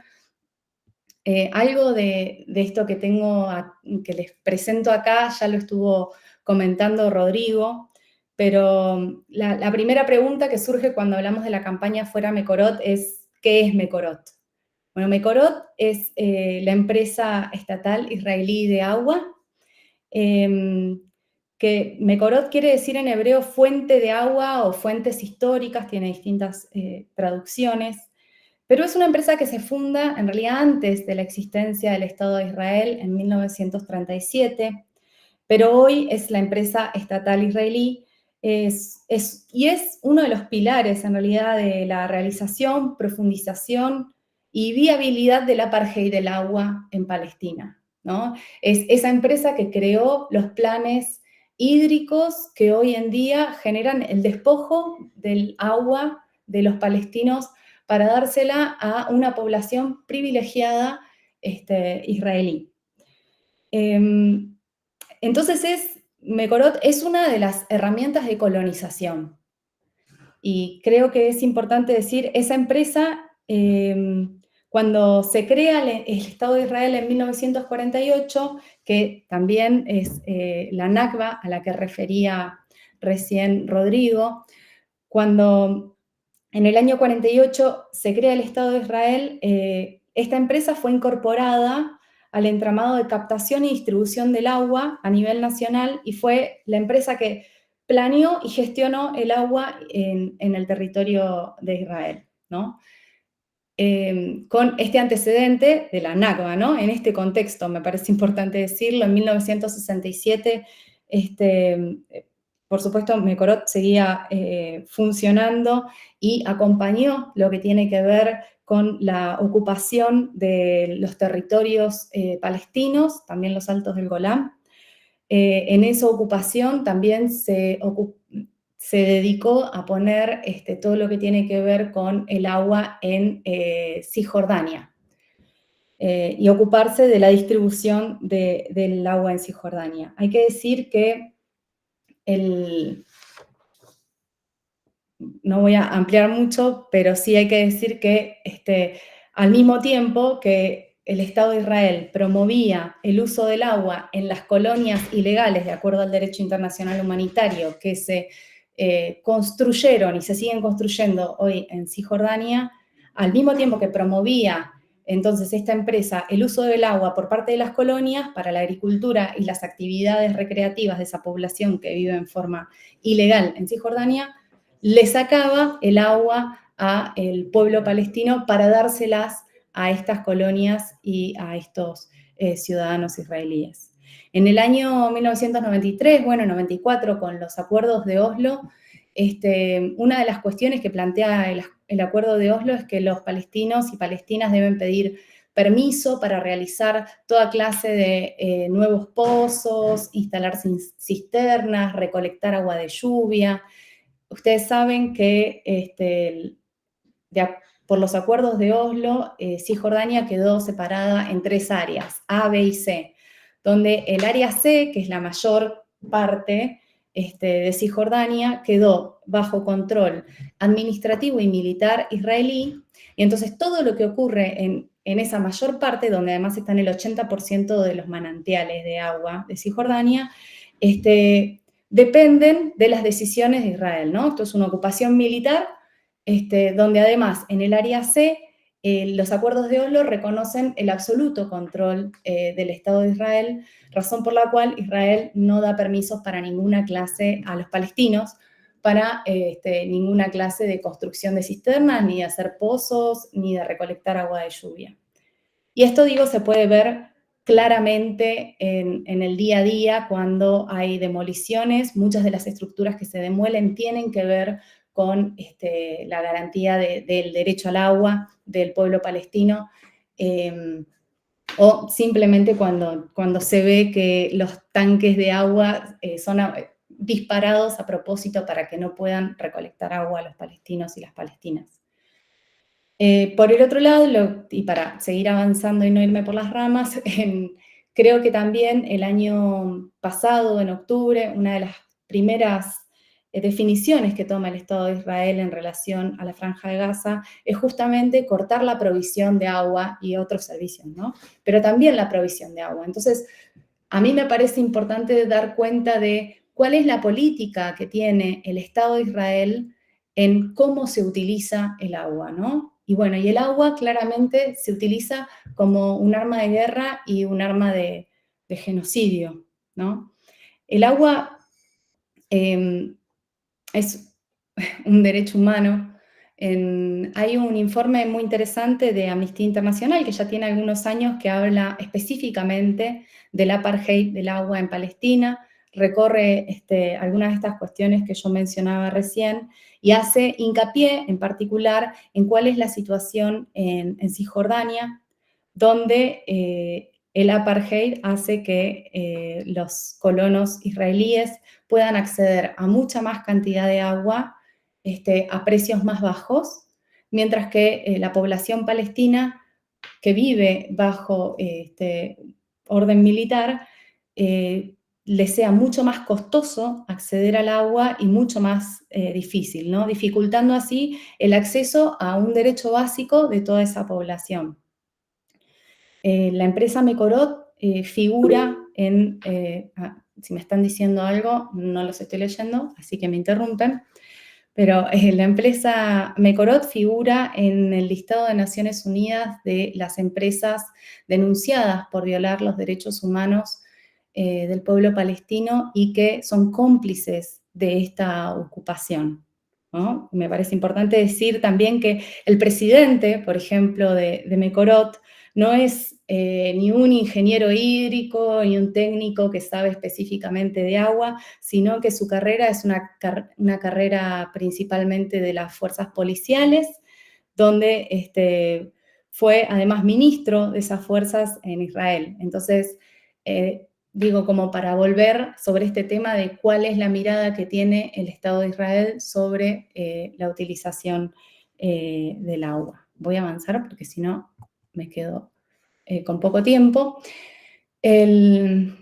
Algo de esto que que les presento acá, ya lo estuvo comentando Rodrigo, pero la primera pregunta que surge cuando hablamos de la campaña Fuera Mekorot es, ¿qué es Mekorot? Bueno, Mekorot es la empresa estatal israelí de agua, que Mekorot quiere decir en hebreo fuente de agua o fuentes históricas, tiene distintas traducciones, pero es una empresa que se funda en realidad antes de la existencia del Estado de Israel en 1937, pero hoy es la empresa estatal israelí y es uno de los pilares en realidad de la realización, profundización y viabilidad del apartheid del agua en Palestina, ¿no? Es esa empresa que creó los planes hídricos que hoy en día generan el despojo del agua de los palestinos para dársela a una población privilegiada israelí. Entonces Mekorot es una de las herramientas de colonización. Y creo que es importante decir, esa empresa, cuando se crea el Estado de Israel en 1948, que también es la Nakba a la que refería recién Rodrigo, cuando en el año 48 se crea el Estado de Israel, esta empresa fue incorporada al entramado de captación y distribución del agua a nivel nacional y fue la empresa que planeó y gestionó el agua en el territorio de Israel, ¿no? Con este antecedente de la Nakba, ¿no? En este contexto, me parece importante decirlo, en 1967, por supuesto, Mekorot seguía funcionando y acompañó lo que tiene que ver con la ocupación de los territorios palestinos, también los Altos del Golán. En esa ocupación también se dedicó a poner todo lo que tiene que ver con el agua en Cisjordania y ocuparse de la distribución del agua en Cisjordania. Hay que decir que no voy a ampliar mucho, pero sí hay que decir que al mismo tiempo que el Estado de Israel promovía el uso del agua en las colonias ilegales, de acuerdo al derecho internacional humanitario, que se construyeron y se siguen construyendo hoy en Cisjordania, al mismo tiempo que promovía entonces esta empresa el uso del agua por parte de las colonias para la agricultura y las actividades recreativas de esa población que vive en forma ilegal en Cisjordania, le sacaba el agua al pueblo palestino para dárselas a estas colonias y a estos ciudadanos israelíes. En el año 1993, 94, con los acuerdos de Oslo, una de las cuestiones que plantea el acuerdo de Oslo es que los palestinos y palestinas deben pedir permiso para realizar toda clase de nuevos pozos, instalar cisternas, recolectar agua de lluvia. Ustedes saben que por los acuerdos de Oslo, Cisjordania quedó separada en 3 áreas, A, B y C, donde el área C, que es la mayor parte de Cisjordania, quedó bajo control administrativo y militar israelí, y entonces todo lo que ocurre en esa mayor parte, donde además están el 80% de los manantiales de agua de Cisjordania, dependen de las decisiones de Israel, ¿no? Esto es una ocupación militar, donde además en el área C los acuerdos de Oslo reconocen el absoluto control del Estado de Israel, razón por la cual Israel no da permisos para ninguna clase a los palestinos, para ninguna clase de construcción de cisternas, ni de hacer pozos, ni de recolectar agua de lluvia. Y esto, digo, se puede ver claramente en el día a día cuando hay demoliciones. Muchas de las estructuras que se demuelen tienen que ver con la garantía del derecho al agua del pueblo palestino, o simplemente cuando se ve que los tanques de agua son disparados a propósito para que no puedan recolectar agua los palestinos y las palestinas. Por el otro lado, y para seguir avanzando y no irme por las ramas, creo que también el año pasado, en octubre, una de las primeras definiciones que toma el Estado de Israel en relación a la Franja de Gaza es justamente cortar la provisión de agua y otros servicios, ¿no? Pero también la provisión de agua. Entonces, a mí me parece importante dar cuenta de cuál es la política que tiene el Estado de Israel en cómo se utiliza el agua, ¿no? Y bueno, y el agua claramente se utiliza como un arma de guerra y un arma de genocidio, ¿no? El agua es un derecho humano. Hay un informe muy interesante de Amnistía Internacional que ya tiene algunos años que habla específicamente del apartheid del agua en Palestina, recorre algunas de estas cuestiones que yo mencionaba recién y hace hincapié en particular en cuál es la situación en Cisjordania, donde el apartheid hace que los colonos israelíes puedan acceder a mucha más cantidad de agua a precios más bajos, mientras que la población palestina que vive bajo orden militar le sea mucho más costoso acceder al agua y mucho más difícil, ¿no? Dificultando así el acceso a un derecho básico de toda esa población. La empresa Mekorot figura en, si me están diciendo algo, no los estoy leyendo, así que me interrumpen, pero la empresa Mekorot figura en el listado de Naciones Unidas de las empresas denunciadas por violar los derechos humanos del pueblo palestino y que son cómplices de esta ocupación, ¿no? Me parece importante decir también que el presidente, por ejemplo, de Mekorot, no es ni un ingeniero hídrico, ni un técnico que sabe específicamente de agua, sino que su carrera es una carrera principalmente de las fuerzas policiales, donde fue además ministro de esas fuerzas en Israel. Entonces, digo, como para volver sobre este tema de cuál es la mirada que tiene el Estado de Israel sobre la utilización del agua. Voy a avanzar porque si no me quedo con poco tiempo. Este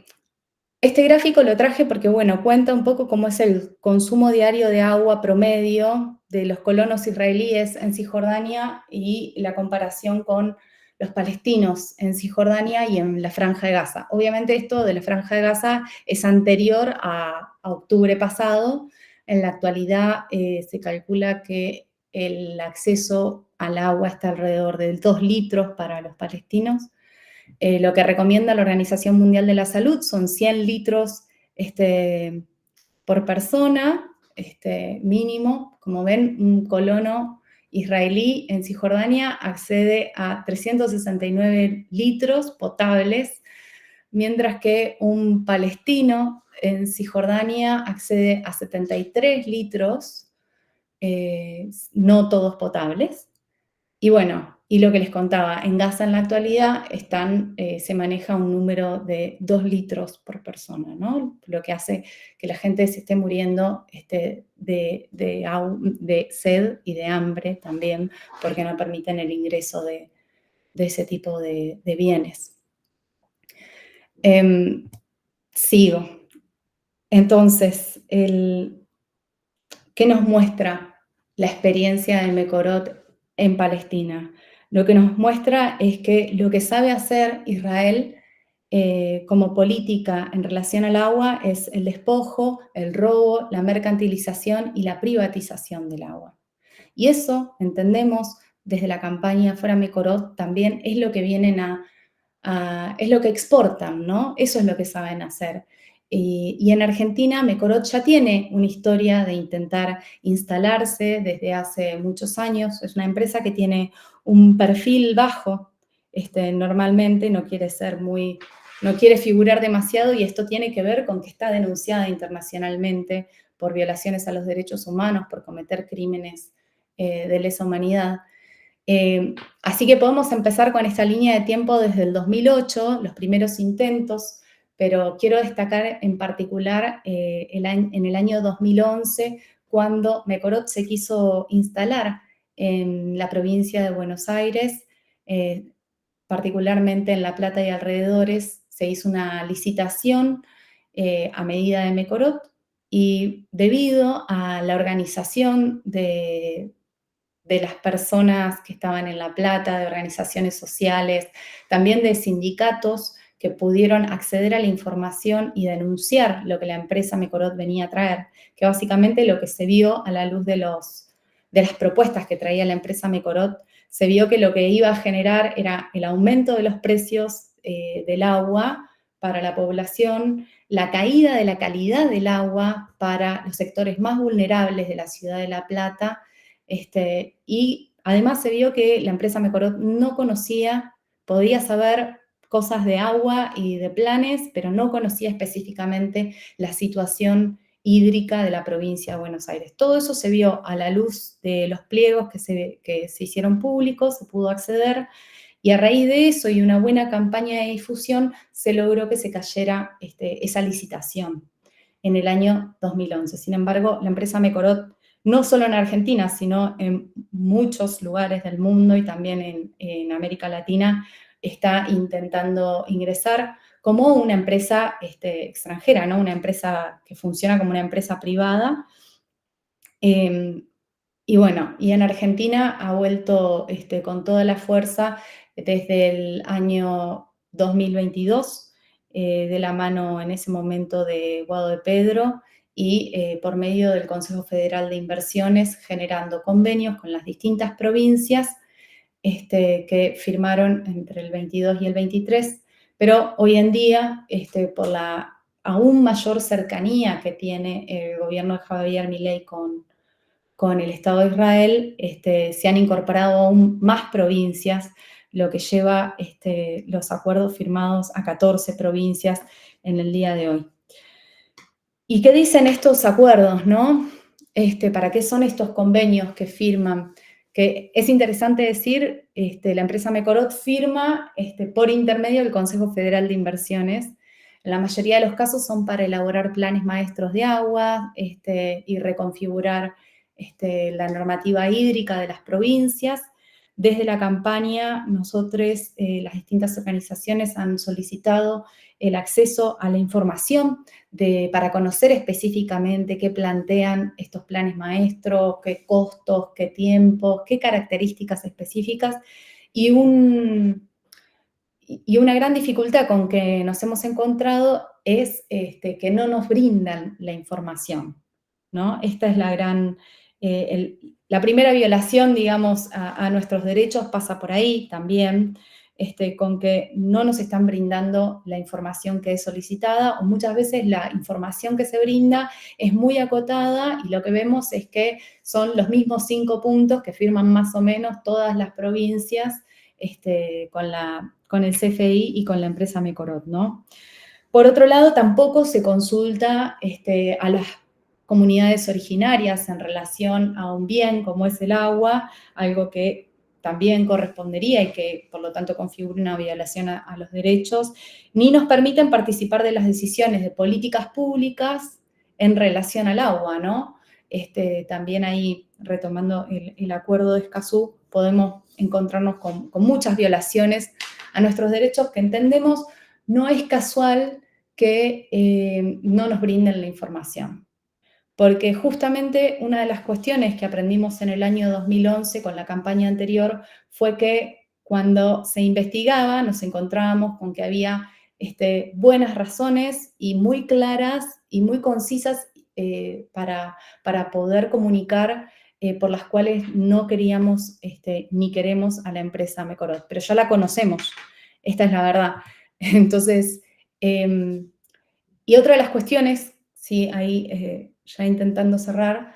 gráfico lo traje porque, bueno, cuenta un poco cómo es el consumo diario de agua promedio de los colonos israelíes en Cisjordania y la comparación con los palestinos en Cisjordania y en la Franja de Gaza. Obviamente esto de la Franja de Gaza es anterior a octubre pasado. En la actualidad se calcula que el acceso al agua está alrededor de 2 litros para los palestinos. Lo que recomienda la Organización Mundial de la Salud son 100 litros por persona, mínimo. Como ven, un colono israelí en Cisjordania accede a 369 litros potables, mientras que un palestino en Cisjordania accede a 73 litros, no todos potables. Y bueno, y lo que les contaba, en Gaza en la actualidad se maneja un número de 2 litros por persona, ¿no? Lo que hace que la gente se esté muriendo de sed y de hambre también, porque no permiten el ingreso de ese tipo de bienes. Sigo. Entonces, ¿qué nos muestra la experiencia de Mekorot en Palestina? Lo que nos muestra es que lo que sabe hacer Israel como política en relación al agua es el despojo, el robo, la mercantilización y la privatización del agua. Y eso, entendemos, desde la campaña Fuera Mekorot, también es lo que vienen es lo que exportan, ¿no? Eso es lo que saben hacer. Y en Argentina, Mekorot ya tiene una historia de intentar instalarse desde hace muchos años. Es una empresa que tiene un perfil bajo normalmente no quiere figurar demasiado, y esto tiene que ver con que está denunciada internacionalmente por violaciones a los derechos humanos, por cometer crímenes de lesa humanidad. Así que podemos empezar con esta línea de tiempo desde el 2008, los primeros intentos, pero quiero destacar en particular en el año 2011, cuando Mecorot se quiso instalar en la provincia de Buenos Aires, particularmente en La Plata y alrededores. Se hizo una licitación a medida de Mecorot, y debido a la organización de las personas que estaban en La Plata, de organizaciones sociales, también de sindicatos que pudieron acceder a la información y denunciar lo que la empresa Mecorot venía a traer, que básicamente lo que se vio a la luz de las propuestas que traía la empresa Mecorot, se vio que lo que iba a generar era el aumento de los precios del agua para la población, la caída de la calidad del agua para los sectores más vulnerables de la ciudad de La Plata, y además se vio que la empresa Mecorot no podía saber cosas de agua y de planes, pero no conocía específicamente la situación hídrica de la provincia de Buenos Aires. Todo eso se vio a la luz de los pliegos que se hicieron públicos, se pudo acceder, y a raíz de eso y una buena campaña de difusión se logró que se cayera esa licitación en el año 2011. Sin embargo, la empresa Mecorot, no solo en Argentina, sino en muchos lugares del mundo y también en América Latina, está intentando ingresar como una empresa extranjera, ¿no? Una empresa que funciona como una empresa privada. Y bueno, y en Argentina ha vuelto con toda la fuerza desde el año 2022, de la mano en ese momento de Guado de Pedro, y por medio del Consejo Federal de Inversiones, generando convenios con las distintas provincias que firmaron entre el 22 y el 23, pero hoy en día, por la aún mayor cercanía que tiene el gobierno de Javier Milei con el Estado de Israel, se han incorporado aún más provincias, lo que lleva los acuerdos firmados a 14 provincias en el día de hoy. ¿Y qué dicen estos acuerdos, no? ¿Para qué son estos convenios que firman? Que es interesante decir, la empresa Mecorot firma por intermedio del Consejo Federal de Inversiones. En la mayoría de los casos son para elaborar planes maestros de agua y reconfigurar la normativa hídrica de las provincias. Desde la campaña, nosotros, las distintas organizaciones han solicitado el acceso a la información para conocer específicamente qué plantean estos planes maestros, qué costos, qué tiempos, qué características específicas, y una gran dificultad con que nos hemos encontrado es que no nos brindan la información, ¿no? Esta es la primera violación, digamos, a nuestros derechos pasa por ahí también, con que no nos están brindando la información que es solicitada, o muchas veces la información que se brinda es muy acotada, y lo que vemos es que son los mismos 5 puntos que firman más o menos todas las provincias con el CFI y con la empresa Mecorot, ¿no? Por otro lado, tampoco se consulta a las comunidades originarias en relación a un bien como es el agua, algo que también correspondería y que por lo tanto configura una violación a los derechos, ni nos permiten participar de las decisiones de políticas públicas en relación al agua, ¿no? También ahí, retomando el acuerdo de Escazú, podemos encontrarnos con muchas violaciones a nuestros derechos que entendemos no es casual que no nos brinden la información. Porque justamente una de las cuestiones que aprendimos en el año 2011 con la campaña anterior fue que cuando se investigaba nos encontrábamos con que había buenas razones y muy claras y muy concisas para poder comunicar, por las cuales no queríamos ni queremos a la empresa Mecorot. Pero ya la conocemos, esta es la verdad. Entonces, y otra de las cuestiones, sí, ahí ya intentando cerrar,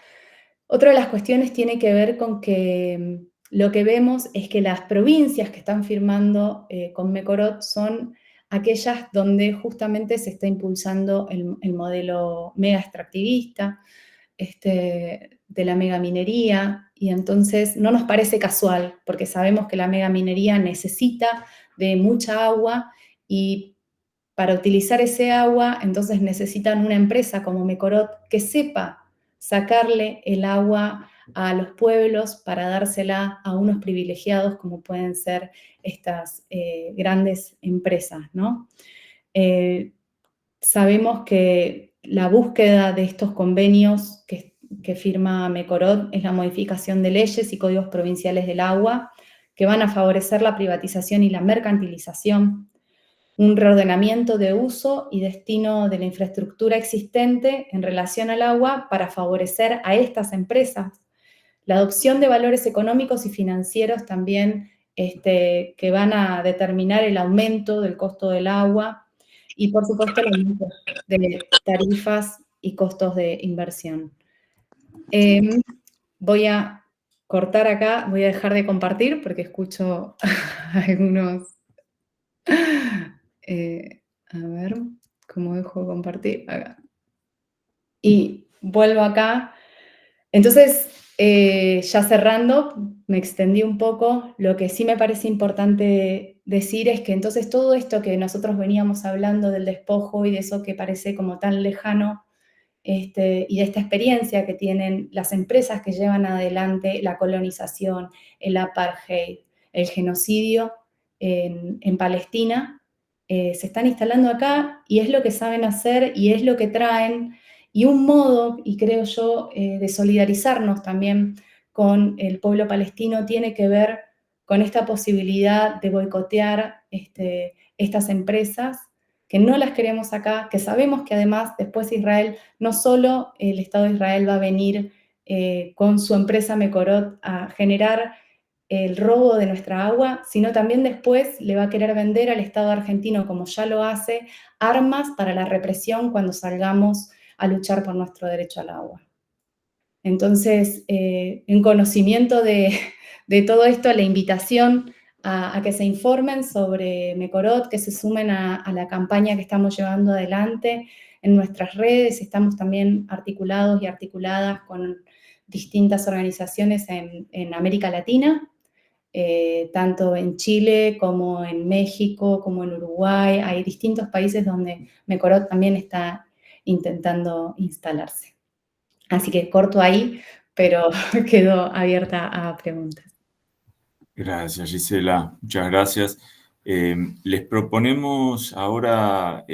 otra de las cuestiones tiene que ver con que lo que vemos es que las provincias que están firmando con Mecorot son aquellas donde justamente se está impulsando el modelo mega extractivista, de la megaminería, y entonces no nos parece casual, porque sabemos que la megaminería necesita de mucha agua, y para utilizar ese agua, entonces necesitan una empresa como Mecorot que sepa sacarle el agua a los pueblos para dársela a unos privilegiados como pueden ser estas grandes empresas, ¿no? Sabemos que la búsqueda de estos convenios que firma Mecorot es la modificación de leyes y códigos provinciales del agua que van a favorecer la privatización y la mercantilización, un reordenamiento de uso y destino de la infraestructura existente en relación al agua para favorecer a estas empresas, la adopción de valores económicos y financieros también que van a determinar el aumento del costo del agua, y por supuesto el aumento de tarifas y costos de inversión. Voy a cortar acá, voy a dejar de compartir porque escucho algunos... a ver, ¿cómo dejo de compartir? Acá. Y vuelvo acá. Entonces, ya cerrando, me extendí un poco. Lo que sí me parece importante decir es que entonces todo esto que nosotros veníamos hablando del despojo y de eso que parece como tan lejano, y de esta experiencia que tienen las empresas que llevan adelante la colonización, el apartheid, el genocidio en Palestina, se están instalando acá, y es lo que saben hacer y es lo que traen, y un modo, y creo yo, de solidarizarnos también con el pueblo palestino tiene que ver con esta posibilidad de boicotear estas empresas, que no las queremos acá, que sabemos que además después Israel, no solo el Estado de Israel va a venir con su empresa Mecorot a generar el robo de nuestra agua, sino también después le va a querer vender al Estado argentino, como ya lo hace, armas para la represión cuando salgamos a luchar por nuestro derecho al agua. Entonces, en conocimiento de todo esto, la invitación a que se informen sobre Mecorot, que se sumen a la campaña que estamos llevando adelante en nuestras redes. Estamos también articulados y articuladas con distintas organizaciones en América Latina, tanto en Chile como en México, como en Uruguay. Hay distintos países donde Mecorot también está intentando instalarse. Así que corto ahí, pero quedo abierta a preguntas. Gracias, Gisela. Muchas gracias. Les proponemos ahora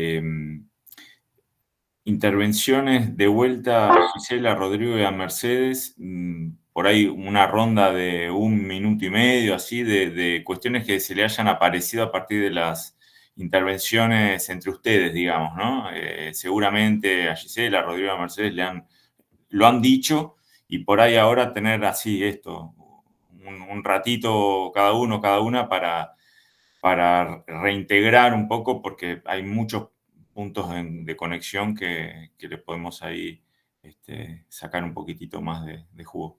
intervenciones de vuelta a Gisela, a Rodrigo y a Mercedes. Por ahí una ronda de 1 minuto y medio, así, de cuestiones que se le hayan aparecido a partir de las intervenciones entre ustedes, digamos, ¿no? Seguramente a Gisela, a Rodrigo y a Mercedes lo han dicho, y por ahí ahora tener así esto, un ratito cada uno, cada una para reintegrar un poco, porque hay muchos puntos de conexión que le podemos ahí sacar un poquitito más de jugo.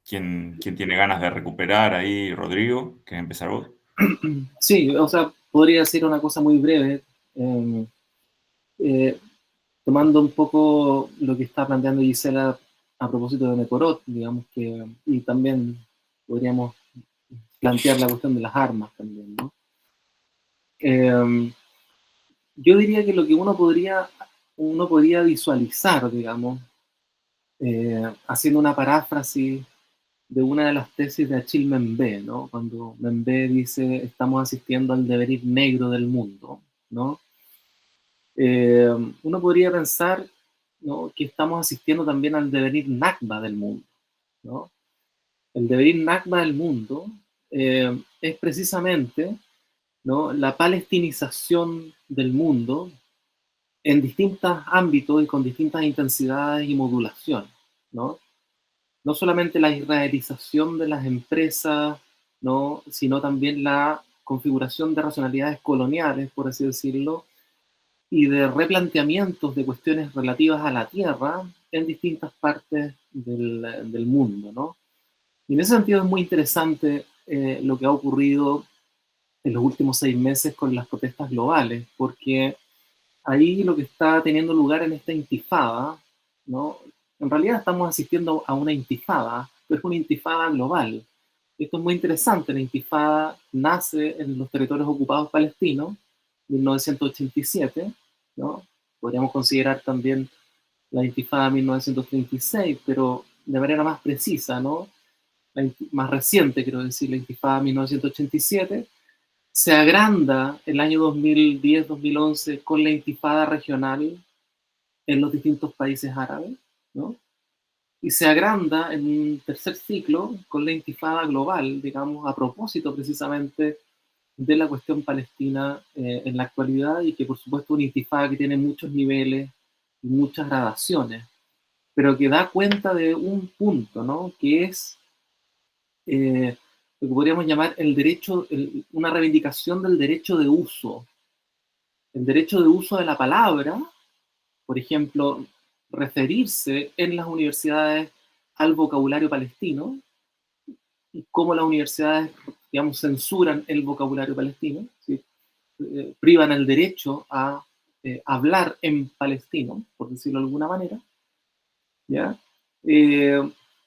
¿Quién tiene ganas de recuperar ahí, Rodrigo? ¿Querés empezar vos? Sí, o sea, podría ser una cosa muy breve, tomando un poco lo que está planteando Gisela a propósito de Mecorot, digamos que, y también podríamos plantear la cuestión de las armas también, ¿no? Yo diría que lo que uno podría visualizar, digamos, haciendo una paráfrasis de una de las tesis de Achille Mbembe, ¿no? Cuando Mbembe dice, estamos asistiendo al devenir negro del mundo, ¿no? Uno podría pensar, ¿no?, que estamos asistiendo también al devenir Nakba del mundo, ¿no? El devenir Nakba del mundo es precisamente, ¿no?, la palestinización del mundo en distintos ámbitos y con distintas intensidades y modulaciones, ¿no? No solamente la israelización de las empresas, ¿no?, sino también la configuración de racionalidades coloniales, por así decirlo, y de replanteamientos de cuestiones relativas a la tierra en distintas partes del mundo, ¿no? Y en ese sentido es muy interesante lo que ha ocurrido en los últimos 6 meses con las protestas globales, porque ahí lo que está teniendo lugar en esta intifada, ¿no? En realidad estamos asistiendo a una intifada, pero es una intifada global. Esto es muy interesante. La intifada nace en los territorios ocupados palestinos, en 1987, ¿no? Podríamos considerar también la intifada de 1936, pero de manera más precisa, ¿no? Más reciente, quiero decir, la intifada de 1987, se agranda el año 2010-2011 con la intifada regional en los distintos países árabes, ¿no? Y se agranda en un tercer ciclo con la intifada global, digamos, a propósito precisamente de la cuestión palestina en la actualidad, y que por supuesto una intifada que tiene muchos niveles y muchas gradaciones, pero que da cuenta de un punto, ¿no? Que es lo que podríamos llamar el derecho, una reivindicación del derecho de uso. El derecho de uso de la palabra, por ejemplo, referirse en las universidades al vocabulario palestino, y cómo las universidades, digamos, censuran el vocabulario palestino, ¿sí? Privan el derecho a hablar en palestino, por decirlo de alguna manera, ¿ya?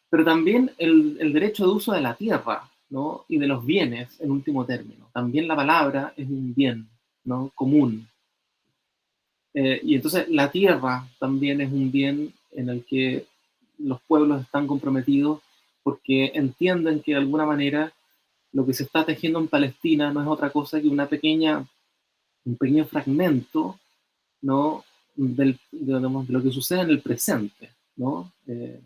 Pero también el derecho de uso de la tierra, ¿no? Y de los bienes, en último término. También la palabra es un bien, ¿no? Común. Y entonces la tierra también es un bien en el que los pueblos están comprometidos porque entienden que de alguna manera lo que se está tejiendo en Palestina no es otra cosa que un pequeño fragmento, ¿no? De lo que sucede en el presente, ¿no? De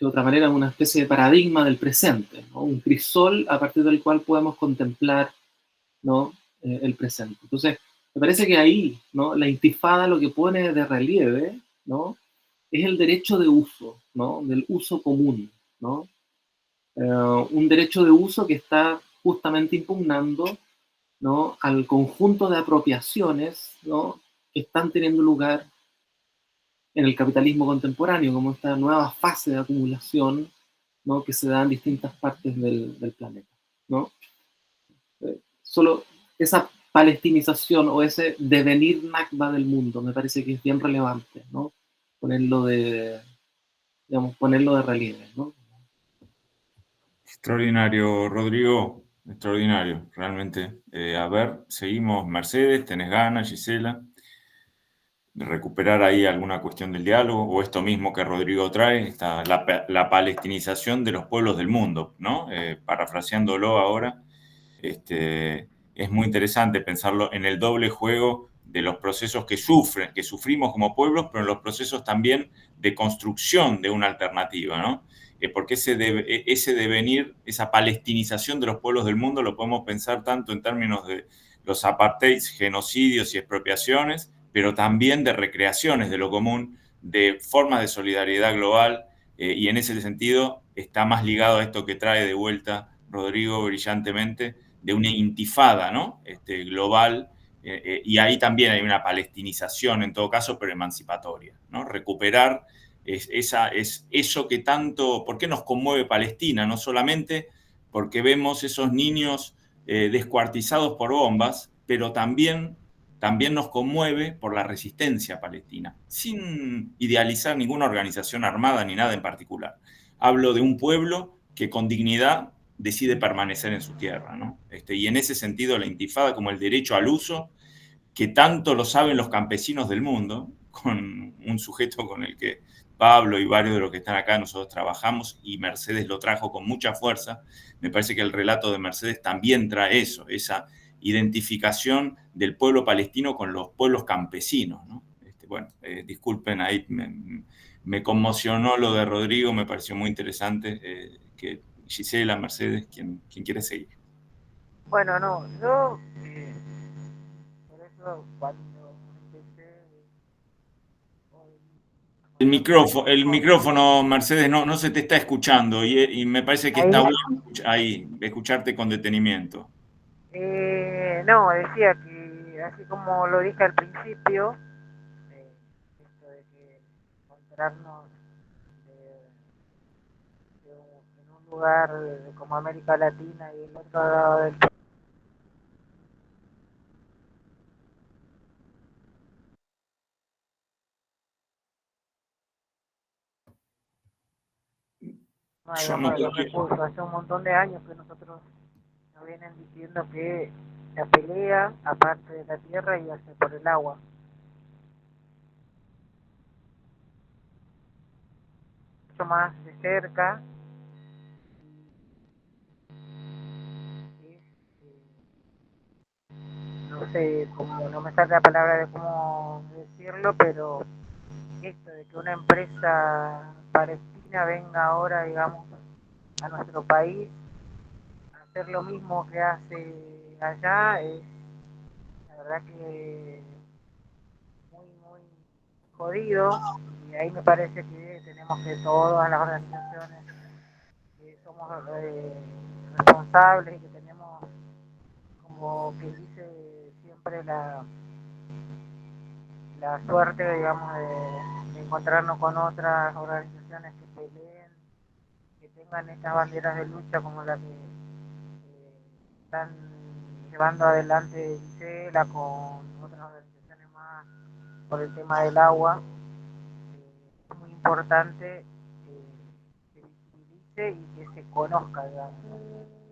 otra manera, una especie de paradigma del presente, ¿no? Un crisol a partir del cual podemos contemplar, ¿no? El presente. Entonces, me parece que ahí, ¿no? La intifada lo que pone de relieve, ¿no? Es el derecho de uso, ¿no? Del uso común, ¿no? Un derecho de uso que está justamente impugnando, ¿no? Al conjunto de apropiaciones, ¿no? Que están teniendo lugar en el capitalismo contemporáneo, como esta nueva fase de acumulación, ¿no? Que se da en distintas partes del planeta, ¿no? Solo esa palestinización o ese devenir Nakba del mundo me parece que es bien relevante, ¿no? Ponerlo de, digamos, ponerlo de relieve, ¿no? Extraordinario, Rodrigo, extraordinario, realmente. A ver, seguimos. Mercedes, ¿tenés ganas, Gisela, de recuperar ahí alguna cuestión del diálogo? O esto mismo que Rodrigo trae, la palestinización de los pueblos del mundo, ¿no? Parafraseándolo ahora, es muy interesante pensarlo en el doble juego de los procesos que sufrimos como pueblos, pero en los procesos también de construcción de una alternativa, ¿no? Porque ese devenir, esa palestinización de los pueblos del mundo lo podemos pensar tanto en términos de los apartheids, genocidios y expropiaciones, pero también de recreaciones de lo común, de formas de solidaridad global, y en ese sentido está más ligado a esto que trae de vuelta Rodrigo brillantemente, de una intifada, ¿no? Global, y ahí también hay una palestinización en todo caso, pero emancipatoria, ¿no? Recuperar es eso que tanto, ¿por qué nos conmueve Palestina? No solamente porque vemos esos niños descuartizados por bombas, pero también nos conmueve por la resistencia palestina, sin idealizar ninguna organización armada ni nada en particular. Hablo de un pueblo que con dignidad decide permanecer en su tierra, ¿no? Y en ese sentido la intifada como el derecho al uso, que tanto lo saben los campesinos del mundo, con un sujeto con el que Pablo y varios de los que están acá nosotros trabajamos, y Mercedes lo trajo con mucha fuerza. Me parece que el relato de Mercedes también trae eso, esa identificación del pueblo palestino con los pueblos campesinos, ¿no? Bueno, disculpen, ahí me conmocionó lo de Rodrigo, me pareció muy interesante. Que Gisela, Mercedes, ¿quién quiere seguir? Bueno, no, yo por eso cuando empecé El micrófono, Mercedes, no se te está escuchando y me parece que está ahí, bueno ahí, escucharte con detenimiento. no, decía que así como lo dije al principio, esto de que encontrarnos en lugar como América Latina y el otro lado del Yo no digamos, de los recursos. Hace un montón de años que nosotros nos vienen diciendo que la pelea, aparte de la tierra, y hace por el agua. Mucho más de cerca. No sé, como no me sale la palabra de cómo decirlo, pero esto de que una empresa palestina venga ahora, digamos, a nuestro país a hacer lo mismo que hace allá, es la verdad que muy jodido. Y ahí me parece que tenemos que todas las organizaciones que somos responsables y que tenemos, como que dice siempre, la suerte, digamos, de encontrarnos con otras organizaciones que peleen, que tengan estas banderas de lucha como la que están llevando adelante Gisela con otras organizaciones más por el tema del agua. Es muy importante que visibilice y que se conozca, digamos,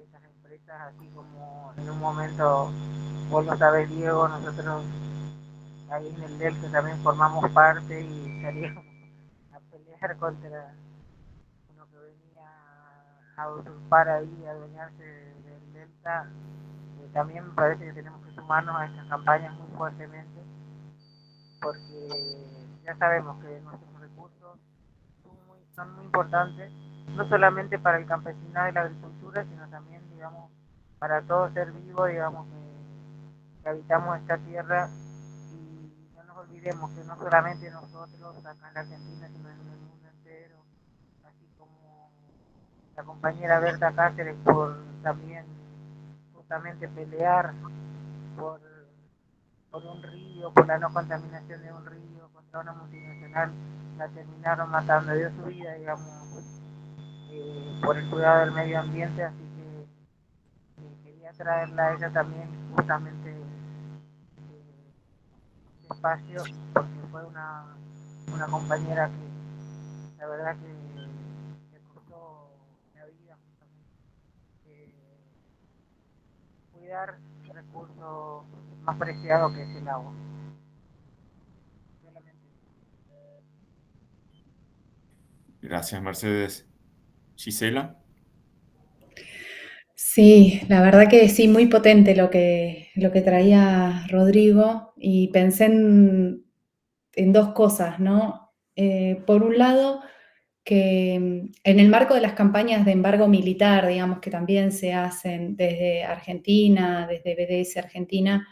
estas empresas, así como en un momento, vos lo sabés, Diego, nosotros ahí en el Delta también formamos parte y salíamos a pelear contra uno que venía a usurpar ahí, a adueñarse del Delta. También me parece que tenemos que sumarnos a estas campañas muy fuertemente, porque ya sabemos que nuestros recursos son muy importantes, no solamente para el campesinado y la agricultura, sino también, digamos, para todo ser vivo, digamos, que habitamos esta tierra. Y no nos olvidemos que no solamente nosotros acá en la Argentina, sino en el mundo entero, así como la compañera Berta Cáceres, por también justamente pelear por, por un río, por la no contaminación de un río, contra una multinacional, la terminaron matando, dio su vida, digamos, por el cuidado del medio ambiente. Así que quería traerla a ella también, justamente espacio, porque fue una compañera que la verdad que costó la vida justamente, cuidar el recurso más preciado que es el agua. Gracias, Mercedes. Gisela. Sí, la verdad que sí, muy potente lo que traía Rodrigo, y pensé en dos cosas, ¿no? Por un lado, que en el marco de las campañas de embargo militar, digamos, que también se hacen desde Argentina, desde BDS Argentina,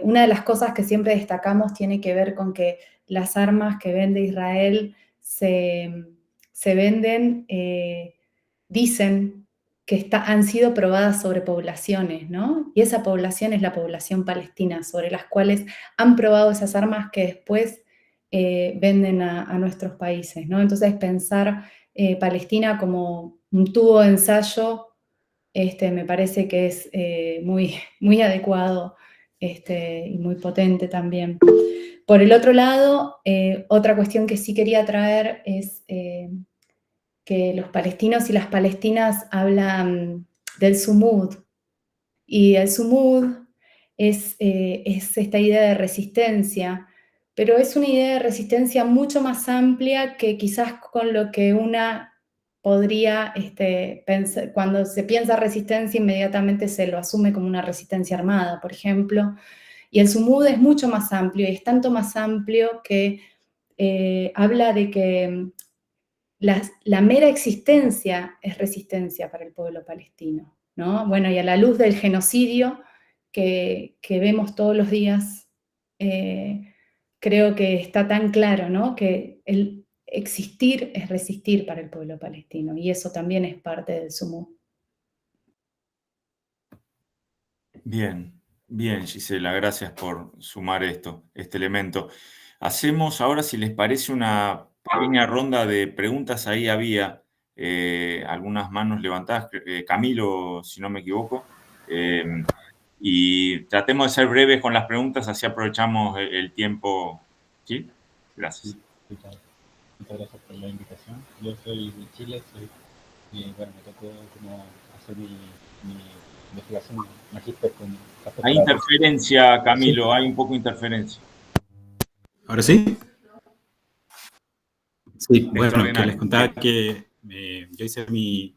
una de las cosas que siempre destacamos tiene que ver con que las armas que vende Israel se venden, dicen que han sido probadas sobre poblaciones, ¿no? Y esa población es la población palestina, sobre las cuales han probado esas armas que después venden a nuestros países, ¿no? Entonces pensar Palestina como un tubo de ensayo, me parece que es muy adecuado y muy potente también. Por el otro lado, otra cuestión que sí quería traer es que los palestinos y las palestinas hablan del sumud, y el sumud es esta idea de resistencia, pero es una idea de resistencia mucho más amplia que quizás con lo que una podría pensar. Cuando se piensa resistencia, inmediatamente se lo asume como una resistencia armada, por ejemplo, y el sumud es mucho más amplio, y es tanto más amplio que habla de que la mera existencia es resistencia para el pueblo palestino, ¿no? Bueno, y a la luz del genocidio que vemos todos los días, creo que está tan claro, ¿no? Que el existir es resistir para el pueblo palestino, y eso también es parte del sumud. Bien, bien, Gisela, gracias por sumar este elemento. Hacemos ahora, si les parece, una pequeña ronda de preguntas. Ahí había algunas manos levantadas, Camilo, si no me equivoco. Y tratemos de ser breves con las preguntas, así aprovechamos el tiempo. ¿Sí? Gracias. Muchas gracias por la invitación. Yo soy de Chile, bueno, me tocó como hacer mi investigación magíster con... Hay interferencia, Camilo, hay un poco de interferencia. ¿Ahora sí? Sí, bueno, que les contaba que yo hice mi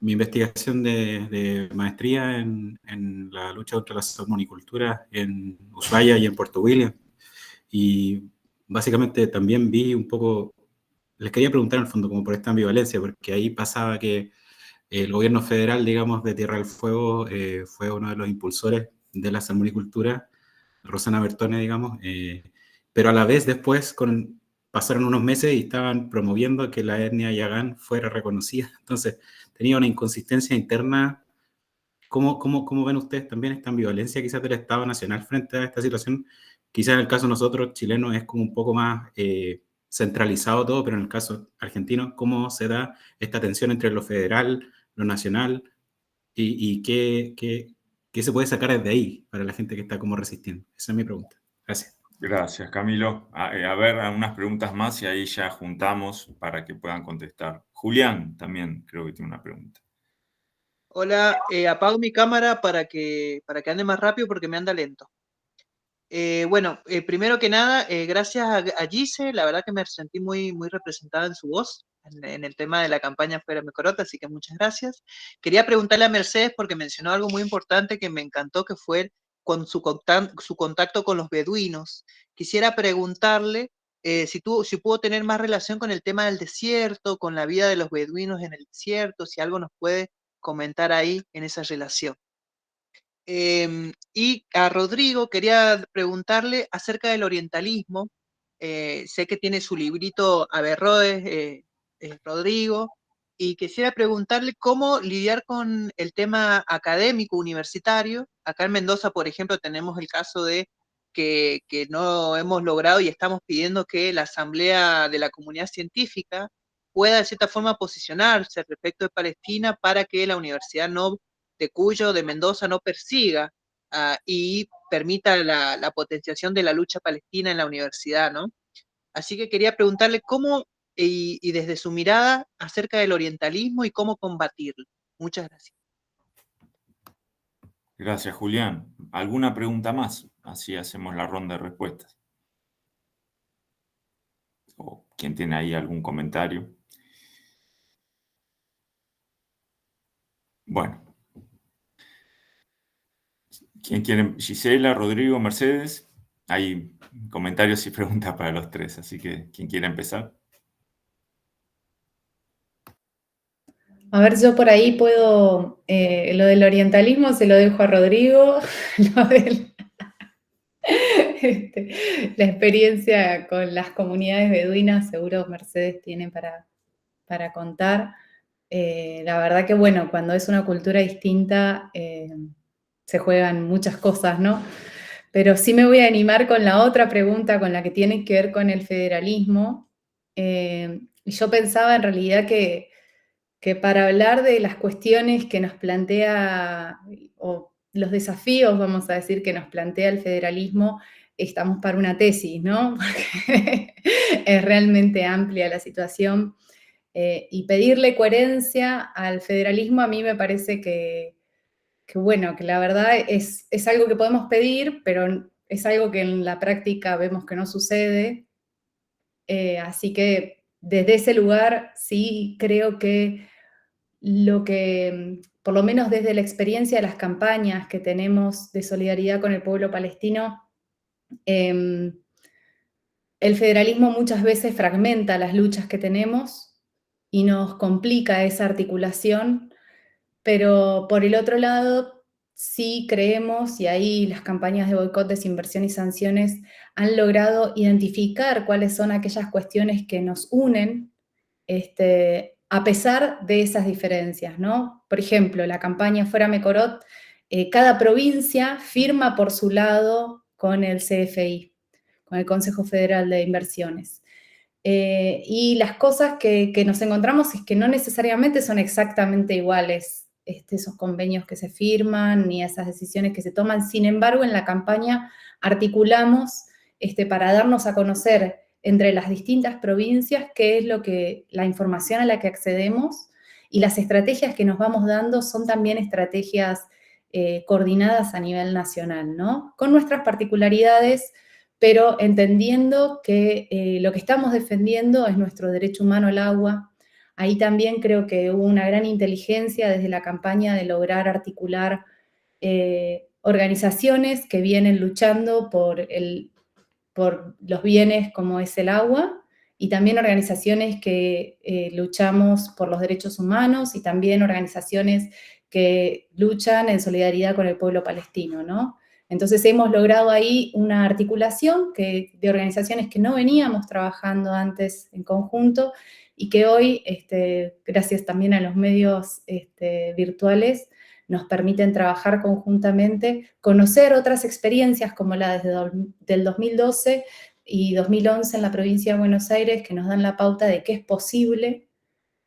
investigación de maestría en la lucha contra la salmonicultura en Ushuaia y en Puerto William. Y básicamente también vi un poco, les quería preguntar en el fondo como por esta ambivalencia, porque ahí pasaba que el gobierno federal, digamos, de Tierra del Fuego fue uno de los impulsores de la salmonicultura, Rosana Bertone, digamos, pero a la vez después pasaron unos meses y estaban promoviendo que la etnia yagán fuera reconocida. Entonces, tenía una inconsistencia interna. ¿Cómo ven ustedes también esta ambivalencia quizás del Estado Nacional frente a esta situación? Quizás en el caso de nosotros, chilenos, es como un poco más centralizado todo, pero en el caso argentino, ¿cómo se da esta tensión entre lo federal, lo nacional, y qué se puede sacar desde ahí para la gente que está como resistiendo? Esa es mi pregunta. Gracias. Gracias, Camilo. A ver, unas preguntas más y ahí ya juntamos para que puedan contestar. Julián también creo que tiene una pregunta. Hola, apago mi cámara para que ande más rápido porque me anda lento. Bueno, primero que nada, gracias a Gise, la verdad que me sentí muy representada en su voz, en el tema de la campaña Fuera Mecorot, así que muchas gracias. Quería preguntarle a Mercedes porque mencionó algo muy importante que me encantó, que fue con su contacto con los beduinos. Quisiera preguntarle si pudo tener más relación con el tema del desierto, con la vida de los beduinos en el desierto, si algo nos puede comentar ahí en esa relación. Y a Rodrigo quería preguntarle acerca del orientalismo. Sé que tiene su librito Averroes, Rodrigo, y quisiera preguntarle cómo lidiar con el tema académico universitario. Acá en Mendoza, por ejemplo, tenemos el caso de que no hemos logrado y estamos pidiendo que la Asamblea de la Comunidad Científica pueda de cierta forma posicionarse respecto de Palestina para que la Universidad de Cuyo, de Mendoza, no persiga y permita la potenciación de la lucha palestina en la universidad, ¿no? Así que quería preguntarle cómo, y desde su mirada, acerca del orientalismo y cómo combatirlo. Muchas gracias. Gracias, Julián. ¿Alguna pregunta más? Así hacemos la ronda de respuestas. ¿O quién tiene ahí algún comentario? Bueno. ¿Quién quiere? Gisela, Rodrigo, Mercedes. Hay comentarios y preguntas para los tres, así que ¿quién quiere empezar? A ver, yo por ahí puedo, lo del orientalismo se lo dejo a Rodrigo, lo del, la experiencia con las comunidades beduinas, seguro Mercedes tiene para contar. La verdad que, bueno, cuando es una cultura distinta, se juegan muchas cosas, ¿no? Pero sí me voy a animar con la otra pregunta, con la que tiene que ver con el federalismo. Y yo pensaba en realidad que para hablar de las cuestiones que nos plantea, o los desafíos, vamos a decir, que nos plantea el federalismo, estamos para una tesis, ¿no? Porque es realmente amplia la situación. Y pedirle coherencia al federalismo a mí me parece que bueno, que la verdad es algo que podemos pedir, pero es algo que en la práctica vemos que no sucede. Así que desde ese lugar sí creo que lo que, por lo menos desde la experiencia de las campañas que tenemos de solidaridad con el pueblo palestino, el federalismo muchas veces fragmenta las luchas que tenemos y nos complica esa articulación, pero por el otro lado sí creemos, y ahí las campañas de boicot, desinversión y sanciones han logrado identificar cuáles son aquellas cuestiones que nos unen, a pesar de esas diferencias, ¿no? Por ejemplo, la campaña Fuera Mecorot, cada provincia firma por su lado con el CFI, con el Consejo Federal de Inversiones. Y las cosas que nos encontramos es que no necesariamente son exactamente iguales esos convenios que se firman ni esas decisiones que se toman. Sin embargo, en la campaña articulamos para darnos a conocer entre las distintas provincias qué es la información a la que accedemos, y las estrategias que nos vamos dando son también estrategias coordinadas a nivel nacional, ¿no? Con nuestras particularidades, pero entendiendo que lo que estamos defendiendo es nuestro derecho humano al agua. Ahí también creo que hubo una gran inteligencia desde la campaña de lograr articular organizaciones que vienen luchando por los bienes como es el agua, y también organizaciones que luchamos por los derechos humanos, y también organizaciones que luchan en solidaridad con el pueblo palestino, ¿no? Entonces hemos logrado ahí una articulación de organizaciones que no veníamos trabajando antes en conjunto, y que hoy, gracias también a los medios virtuales, nos permiten trabajar conjuntamente, conocer otras experiencias como la del 2012 y 2011 en la provincia de Buenos Aires, que nos dan la pauta de que es posible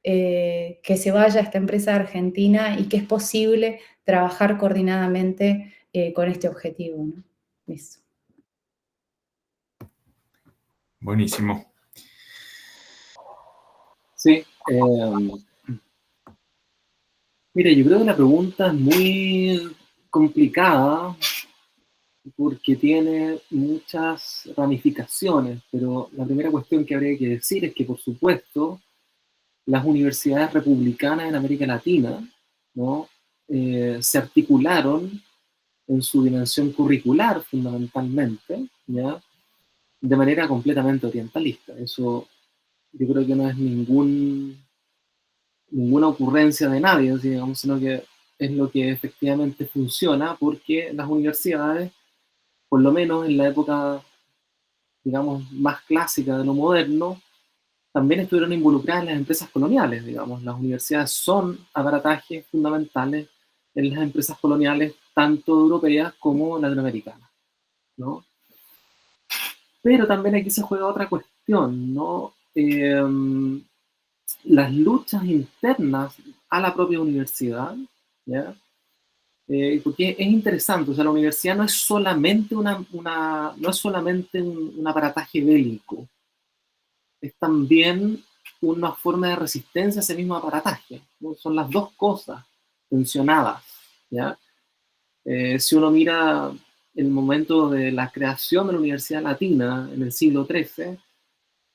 que se vaya esta empresa argentina y que es posible trabajar coordinadamente con este objetivo, ¿no? Eso. Buenísimo. Sí. Mire, yo creo que la pregunta es muy complicada porque tiene muchas ramificaciones, pero la primera cuestión que habría que decir es que, por supuesto, las universidades republicanas en América Latina, ¿no? Se articularon en su dimensión curricular, fundamentalmente, ¿ya? De manera completamente orientalista. Eso yo creo que no es ninguna ocurrencia de nadie, digamos, sino que es lo que efectivamente funciona, porque las universidades, por lo menos en la época, digamos, más clásica de lo moderno, también estuvieron involucradas en las empresas coloniales, digamos. Las universidades son aparatajes fundamentales en las empresas coloniales, tanto europeas como latinoamericanas, ¿no? Pero también aquí se juega otra cuestión, ¿no? Las luchas internas a la propia universidad, ¿ya? Porque es interesante, o sea, la universidad no es solamente no es solamente un aparataje bélico, es también una forma de resistencia a ese mismo aparataje, ¿no? Son las dos cosas tensionadas, ¿ya? Si uno mira el momento de la creación de la Universidad Latina en el siglo XIII,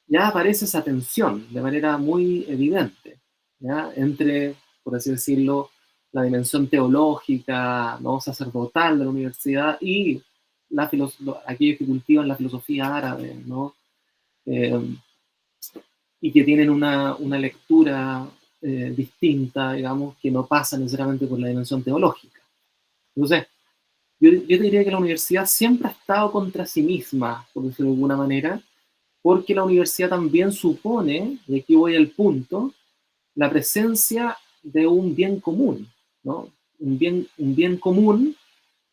ya aparece esa tensión de manera muy evidente, ¿ya? Entre, por así decirlo, la dimensión teológica, ¿no? Sacerdotal de la universidad y aquellos que cultivan la filosofía árabe, ¿no? Y que tienen una lectura distinta, digamos, que no pasa necesariamente por la dimensión teológica. Entonces, yo te diría que la universidad siempre ha estado contra sí misma, por decirlo de alguna manera, porque la universidad también supone, y aquí voy al punto, la presencia de un bien común, ¿no? Un bien común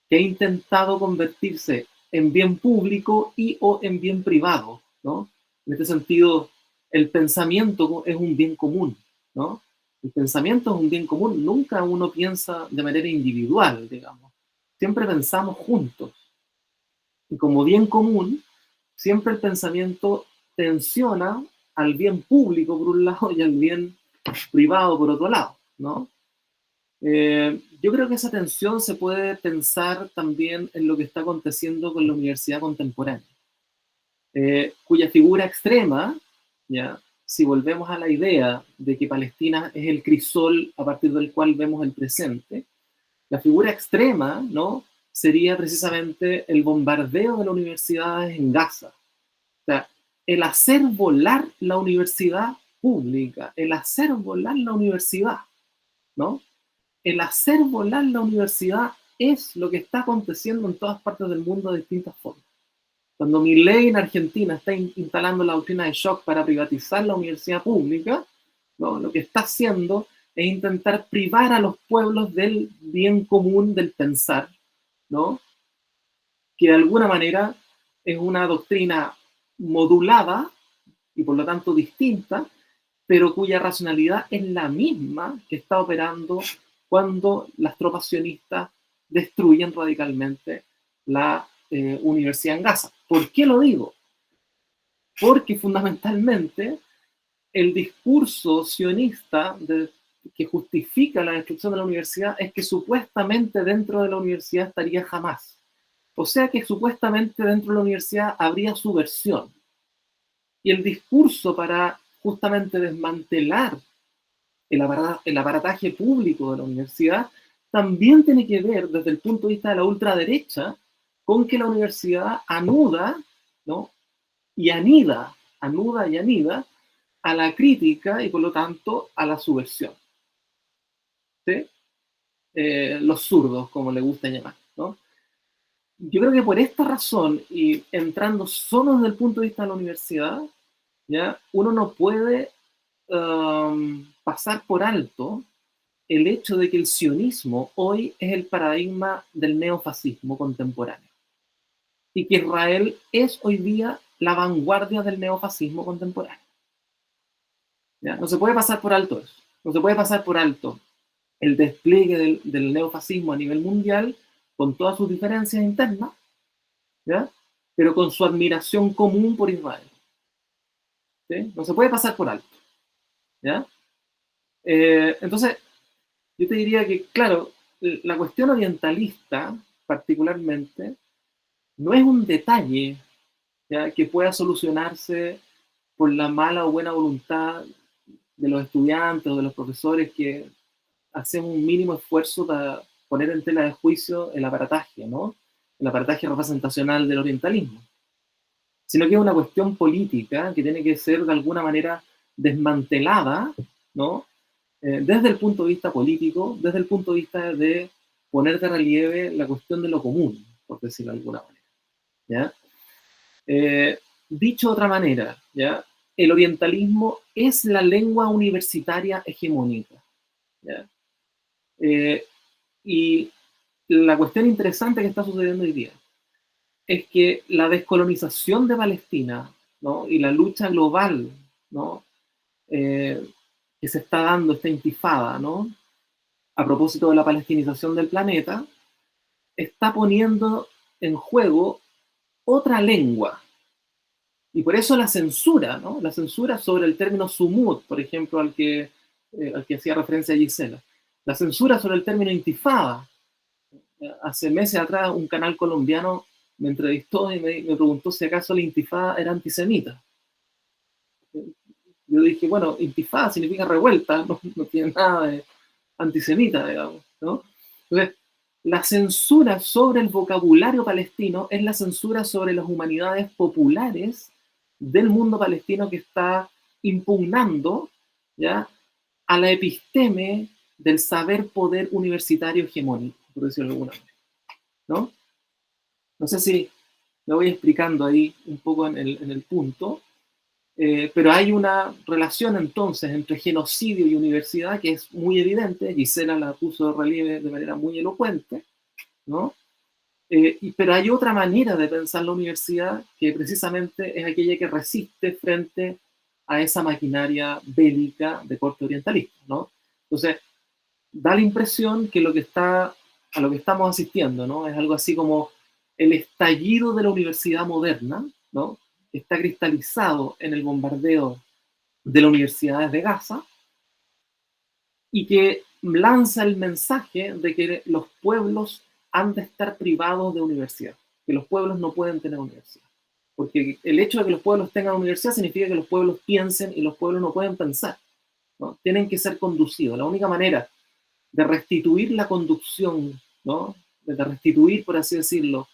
que ha intentado convertirse en bien público y o en bien privado, ¿no? En este sentido, el pensamiento es un bien común, ¿no? El pensamiento es un bien común, nunca uno piensa de manera individual, digamos. Siempre pensamos juntos. Y como bien común, siempre el pensamiento tensiona al bien público por un lado y al bien privado por otro lado, ¿no? Yo creo que esa tensión se puede pensar también en lo que está aconteciendo con la universidad contemporánea, cuya figura extrema, ¿ya? Si volvemos a la idea de que Palestina es el crisol a partir del cual vemos el presente, la figura extrema, ¿no? Sería precisamente el bombardeo de las universidades en Gaza. O sea, el hacer volar la universidad pública, el hacer volar la universidad, ¿no? El hacer volar la universidad es lo que está aconteciendo en todas partes del mundo de distintas formas. Cuando Milei en Argentina está instalando la doctrina de shock para privatizar la universidad pública, ¿no? Lo que está haciendo es intentar privar a los pueblos del bien común del pensar, ¿no? Que de alguna manera es una doctrina modulada y por lo tanto distinta, pero cuya racionalidad es la misma que está operando cuando las tropas sionistas destruyen radicalmente la universidad en Gaza. ¿Por qué lo digo? Porque fundamentalmente el discurso sionista que justifica la destrucción de la universidad es que supuestamente dentro de la universidad estaría Hamás. O sea que supuestamente dentro de la universidad habría subversión. Y el discurso para justamente desmantelar el aparataje público de la universidad también tiene que ver, desde el punto de vista de la ultraderecha, con que la universidad anuda, ¿no? y anida a la crítica y por lo tanto a la subversión. ¿Sí? Los zurdos, como le gusta llamar, ¿no? Yo creo que por esta razón, y entrando solo desde el punto de vista de la universidad, ¿ya? Uno no puede pasar por alto el hecho de que el sionismo hoy es el paradigma del neofascismo contemporáneo y que Israel es hoy día la vanguardia del neofascismo contemporáneo. ¿Ya? No se puede pasar por alto eso. No se puede pasar por alto el despliegue del neofascismo a nivel mundial con todas sus diferencias internas, ¿ya? Pero con su admiración común por Israel. ¿Sí? No se puede pasar por alto. ¿Ya? Entonces, yo te diría que, claro, la cuestión orientalista, particularmente, no es un detalle, ¿ya? que pueda solucionarse por la mala o buena voluntad de los estudiantes o de los profesores que hacemos un mínimo esfuerzo para poner en tela de juicio el aparataje, ¿no? El aparataje representacional del orientalismo. Sino que es una cuestión política que tiene que ser de alguna manera desmantelada, ¿no? Desde el punto de vista político, desde el punto de vista de poner de relieve la cuestión de lo común, por decirlo de alguna manera. ¿Ya? Dicho de otra manera, ¿ya? El orientalismo es la lengua universitaria hegemónica. ¿Ya? Y la cuestión interesante que está sucediendo hoy día es que la descolonización de Palestina, ¿no? y la lucha global, ¿no? Que se está dando, esta intifada, ¿no? a propósito de la palestinización del planeta, está poniendo en juego otra lengua. Y por eso la censura, ¿no? La censura sobre el término sumud, por ejemplo, al que hacía referencia Gisela. La censura sobre el término intifada. Hace meses atrás un canal colombiano me entrevistó y me preguntó si acaso la intifada era antisemita. Yo dije, bueno, intifada significa revuelta, no tiene nada de antisemita, digamos, ¿no? Entonces, la censura sobre el vocabulario palestino es la censura sobre las humanidades populares del mundo palestino que está impugnando, ¿ya? a la episteme del saber poder universitario hegemónico, por decirlo de alguna manera, ¿no? No sé si me voy explicando ahí un poco en el punto, pero hay una relación entonces entre genocidio y universidad que es muy evidente. Gisela la puso de relieve de manera muy elocuente, ¿no? Pero hay otra manera de pensar la universidad que precisamente es aquella que resiste frente a esa maquinaria bélica de corte orientalista, ¿no? Entonces, da la impresión que a lo que estamos asistiendo, ¿no? es algo así como el estallido de la universidad moderna, ¿no? que está cristalizado en el bombardeo de las universidades de Gaza y que lanza el mensaje de que los pueblos han de estar privados de universidad, que los pueblos no pueden tener universidad. Porque el hecho de que los pueblos tengan universidad significa que los pueblos piensen y los pueblos no pueden pensar, ¿no? Tienen que ser conducidos. La única manera de restituir la conducción, ¿no? de restituir, por así decirlo,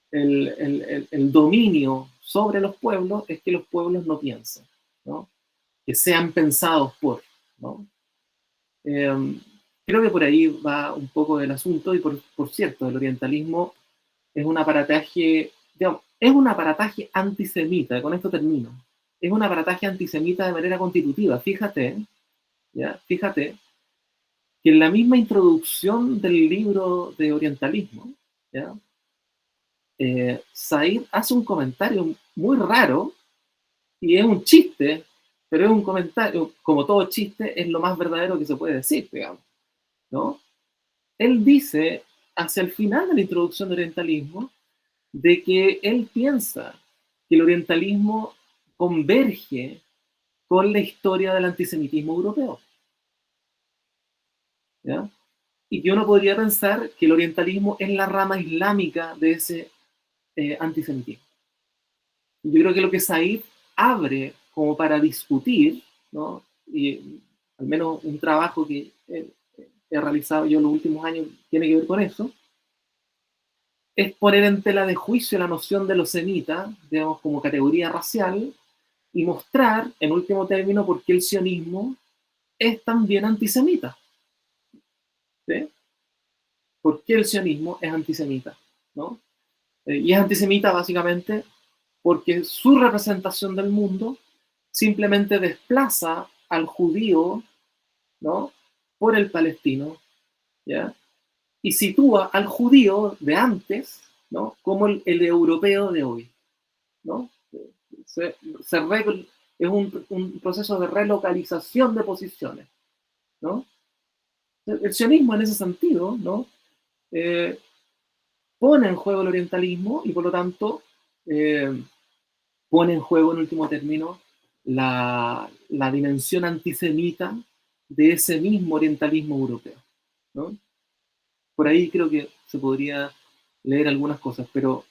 el dominio sobre los pueblos es que los pueblos no piensen, ¿no? que sean pensados por, ¿no? Creo que por ahí va un poco el asunto y por cierto, el orientalismo es un aparataje, digamos, es un aparataje antisemita, con esto termino, es un aparataje antisemita de manera constitutiva. Fíjate, ¿ya? Fíjate que en la misma introducción del libro de orientalismo, ¿ya? Said hace un comentario muy raro Y es un chiste, pero es un comentario, como todo chiste, es lo más verdadero que se puede decir, digamos, ¿no? Él dice, hacia el final de la introducción del orientalismo, de que él piensa que el orientalismo converge con la historia del antisemitismo europeo, ¿ya? Y que uno podría pensar que el orientalismo es la rama islámica de ese antisemitismo. Yo creo que lo que Said abre como para discutir, ¿no? Y al menos un trabajo que he realizado yo en los últimos años tiene que ver con eso, es poner en tela de juicio la noción de los semitas, digamos, como categoría racial, y mostrar, en último término, por qué el sionismo es también antisemita. ¿Sí? ¿Por qué el sionismo es antisemita? ¿No? Y es antisemita básicamente porque su representación del mundo simplemente desplaza al judío, ¿no?, por el palestino, ¿ya? Y sitúa al judío de antes, ¿no?, como el europeo de hoy, ¿no? Es un proceso de relocalización de posiciones, ¿no? El sionismo en ese sentido, ¿no?, pone en juego el orientalismo y por lo tanto pone en juego en último término la dimensión antisemita de ese mismo orientalismo europeo, ¿no? Por ahí creo que se podría leer algunas cosas, pero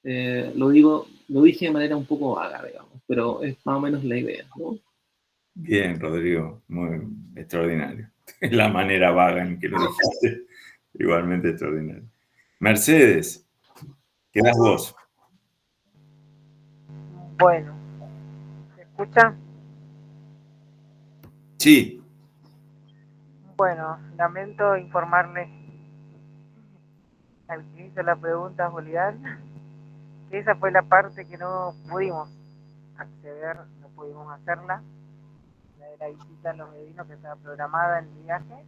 lo dije de manera un poco vaga, digamos, pero es más o menos la idea, ¿no? Bien, Rodrigo, muy extraordinario. La manera vaga en que lo dijiste, igualmente extraordinario. Mercedes, quedás vos. Bueno, ¿se escucha? Sí. Bueno, lamento informarles al que hizo la pregunta, Julián, que esa fue la parte que no pudimos acceder, no pudimos hacerla, la de la visita a los beduinos que estaba programada en el viaje,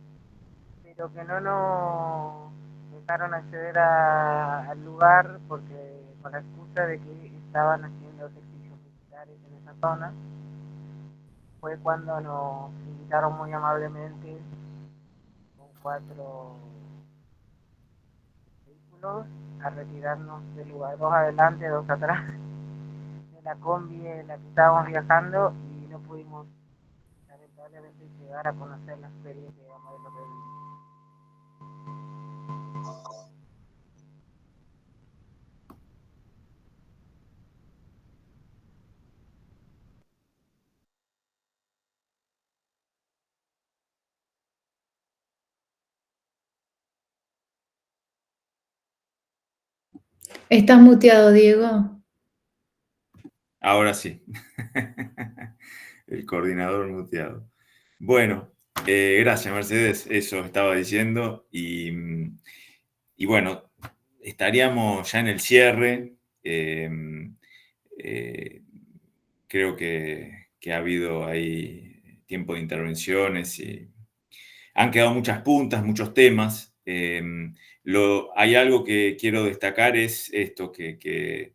pero que no nos dejaron acceder al lugar porque con la excusa de que estaban haciendo ejercicios militares en esa zona. Fue cuando nos invitaron muy amablemente con 4 vehículos a retirarnos del lugar, 2 adelante, 2 atrás, de la combi en la que estábamos viajando, y no pudimos lamentablemente llegar a conocer la experiencia, digamos, de lo que vimos. ¿Estás muteado, Diego? Ahora sí. El coordinador muteado. Bueno, gracias, Mercedes. Eso estaba diciendo. Y bueno, estaríamos ya en el cierre. Creo que ha habido ahí tiempo de intervenciones y han quedado muchas puntas, muchos temas. Hay algo que quiero destacar, es esto, que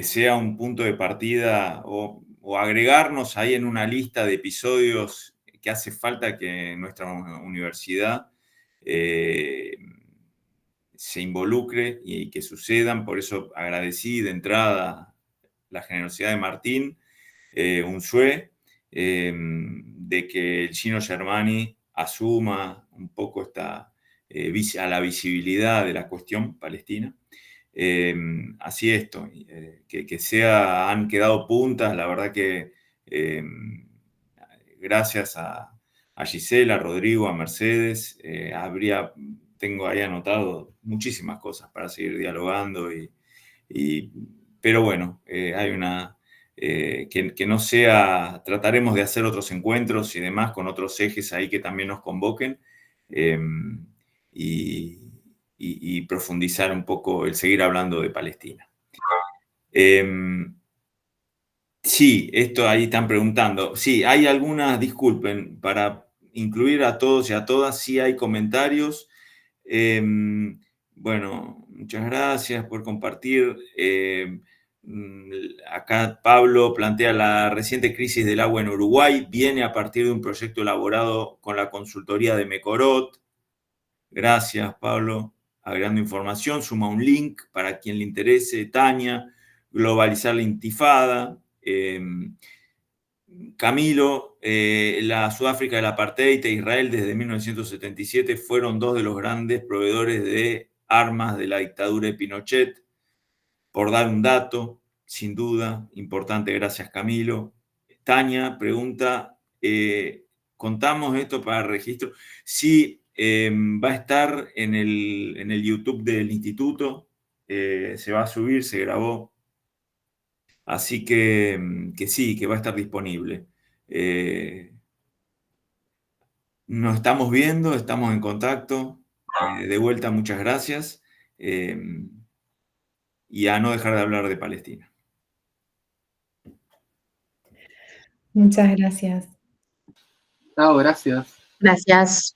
sea un punto de partida o agregarnos ahí en una lista de episodios que hace falta que nuestra universidad se involucre y que sucedan. Por eso agradecí de entrada la generosidad de Martín Unzué, de que el Gino Germani asuma un poco a la visibilidad de la cuestión palestina. Así esto, han quedado puntas, la verdad que gracias a Gisela, a Rodrigo, a Mercedes, tengo ahí anotado muchísimas cosas para seguir dialogando, pero bueno, hay que no sea, trataremos de hacer otros encuentros y demás con otros ejes ahí que también nos convoquen, y profundizar un poco, el seguir hablando de Palestina. Sí, esto ahí están preguntando. Sí, hay algunas, disculpen, para incluir a todos y a todas, sí hay comentarios. Bueno, muchas gracias por compartir. Acá Pablo plantea la reciente crisis del agua en Uruguay, viene a partir de un proyecto elaborado con la consultoría de Mecorot. Gracias, Pablo. Agregando información, suma un link para quien le interese. Tania, globalizar la intifada. Camilo, la Sudáfrica del apartheid e Israel desde 1977 fueron dos de los grandes proveedores de armas de la dictadura de Pinochet. Por dar un dato, sin duda, importante, gracias Camilo. Tania pregunta, ¿contamos esto para registro? Sí, va a estar en el YouTube del instituto, se va a subir, se grabó. Así que sí, que va a estar disponible. Nos estamos viendo, estamos en contacto. De vuelta, muchas gracias. Y a no dejar de hablar de Palestina. Muchas gracias. Chao, gracias. Gracias.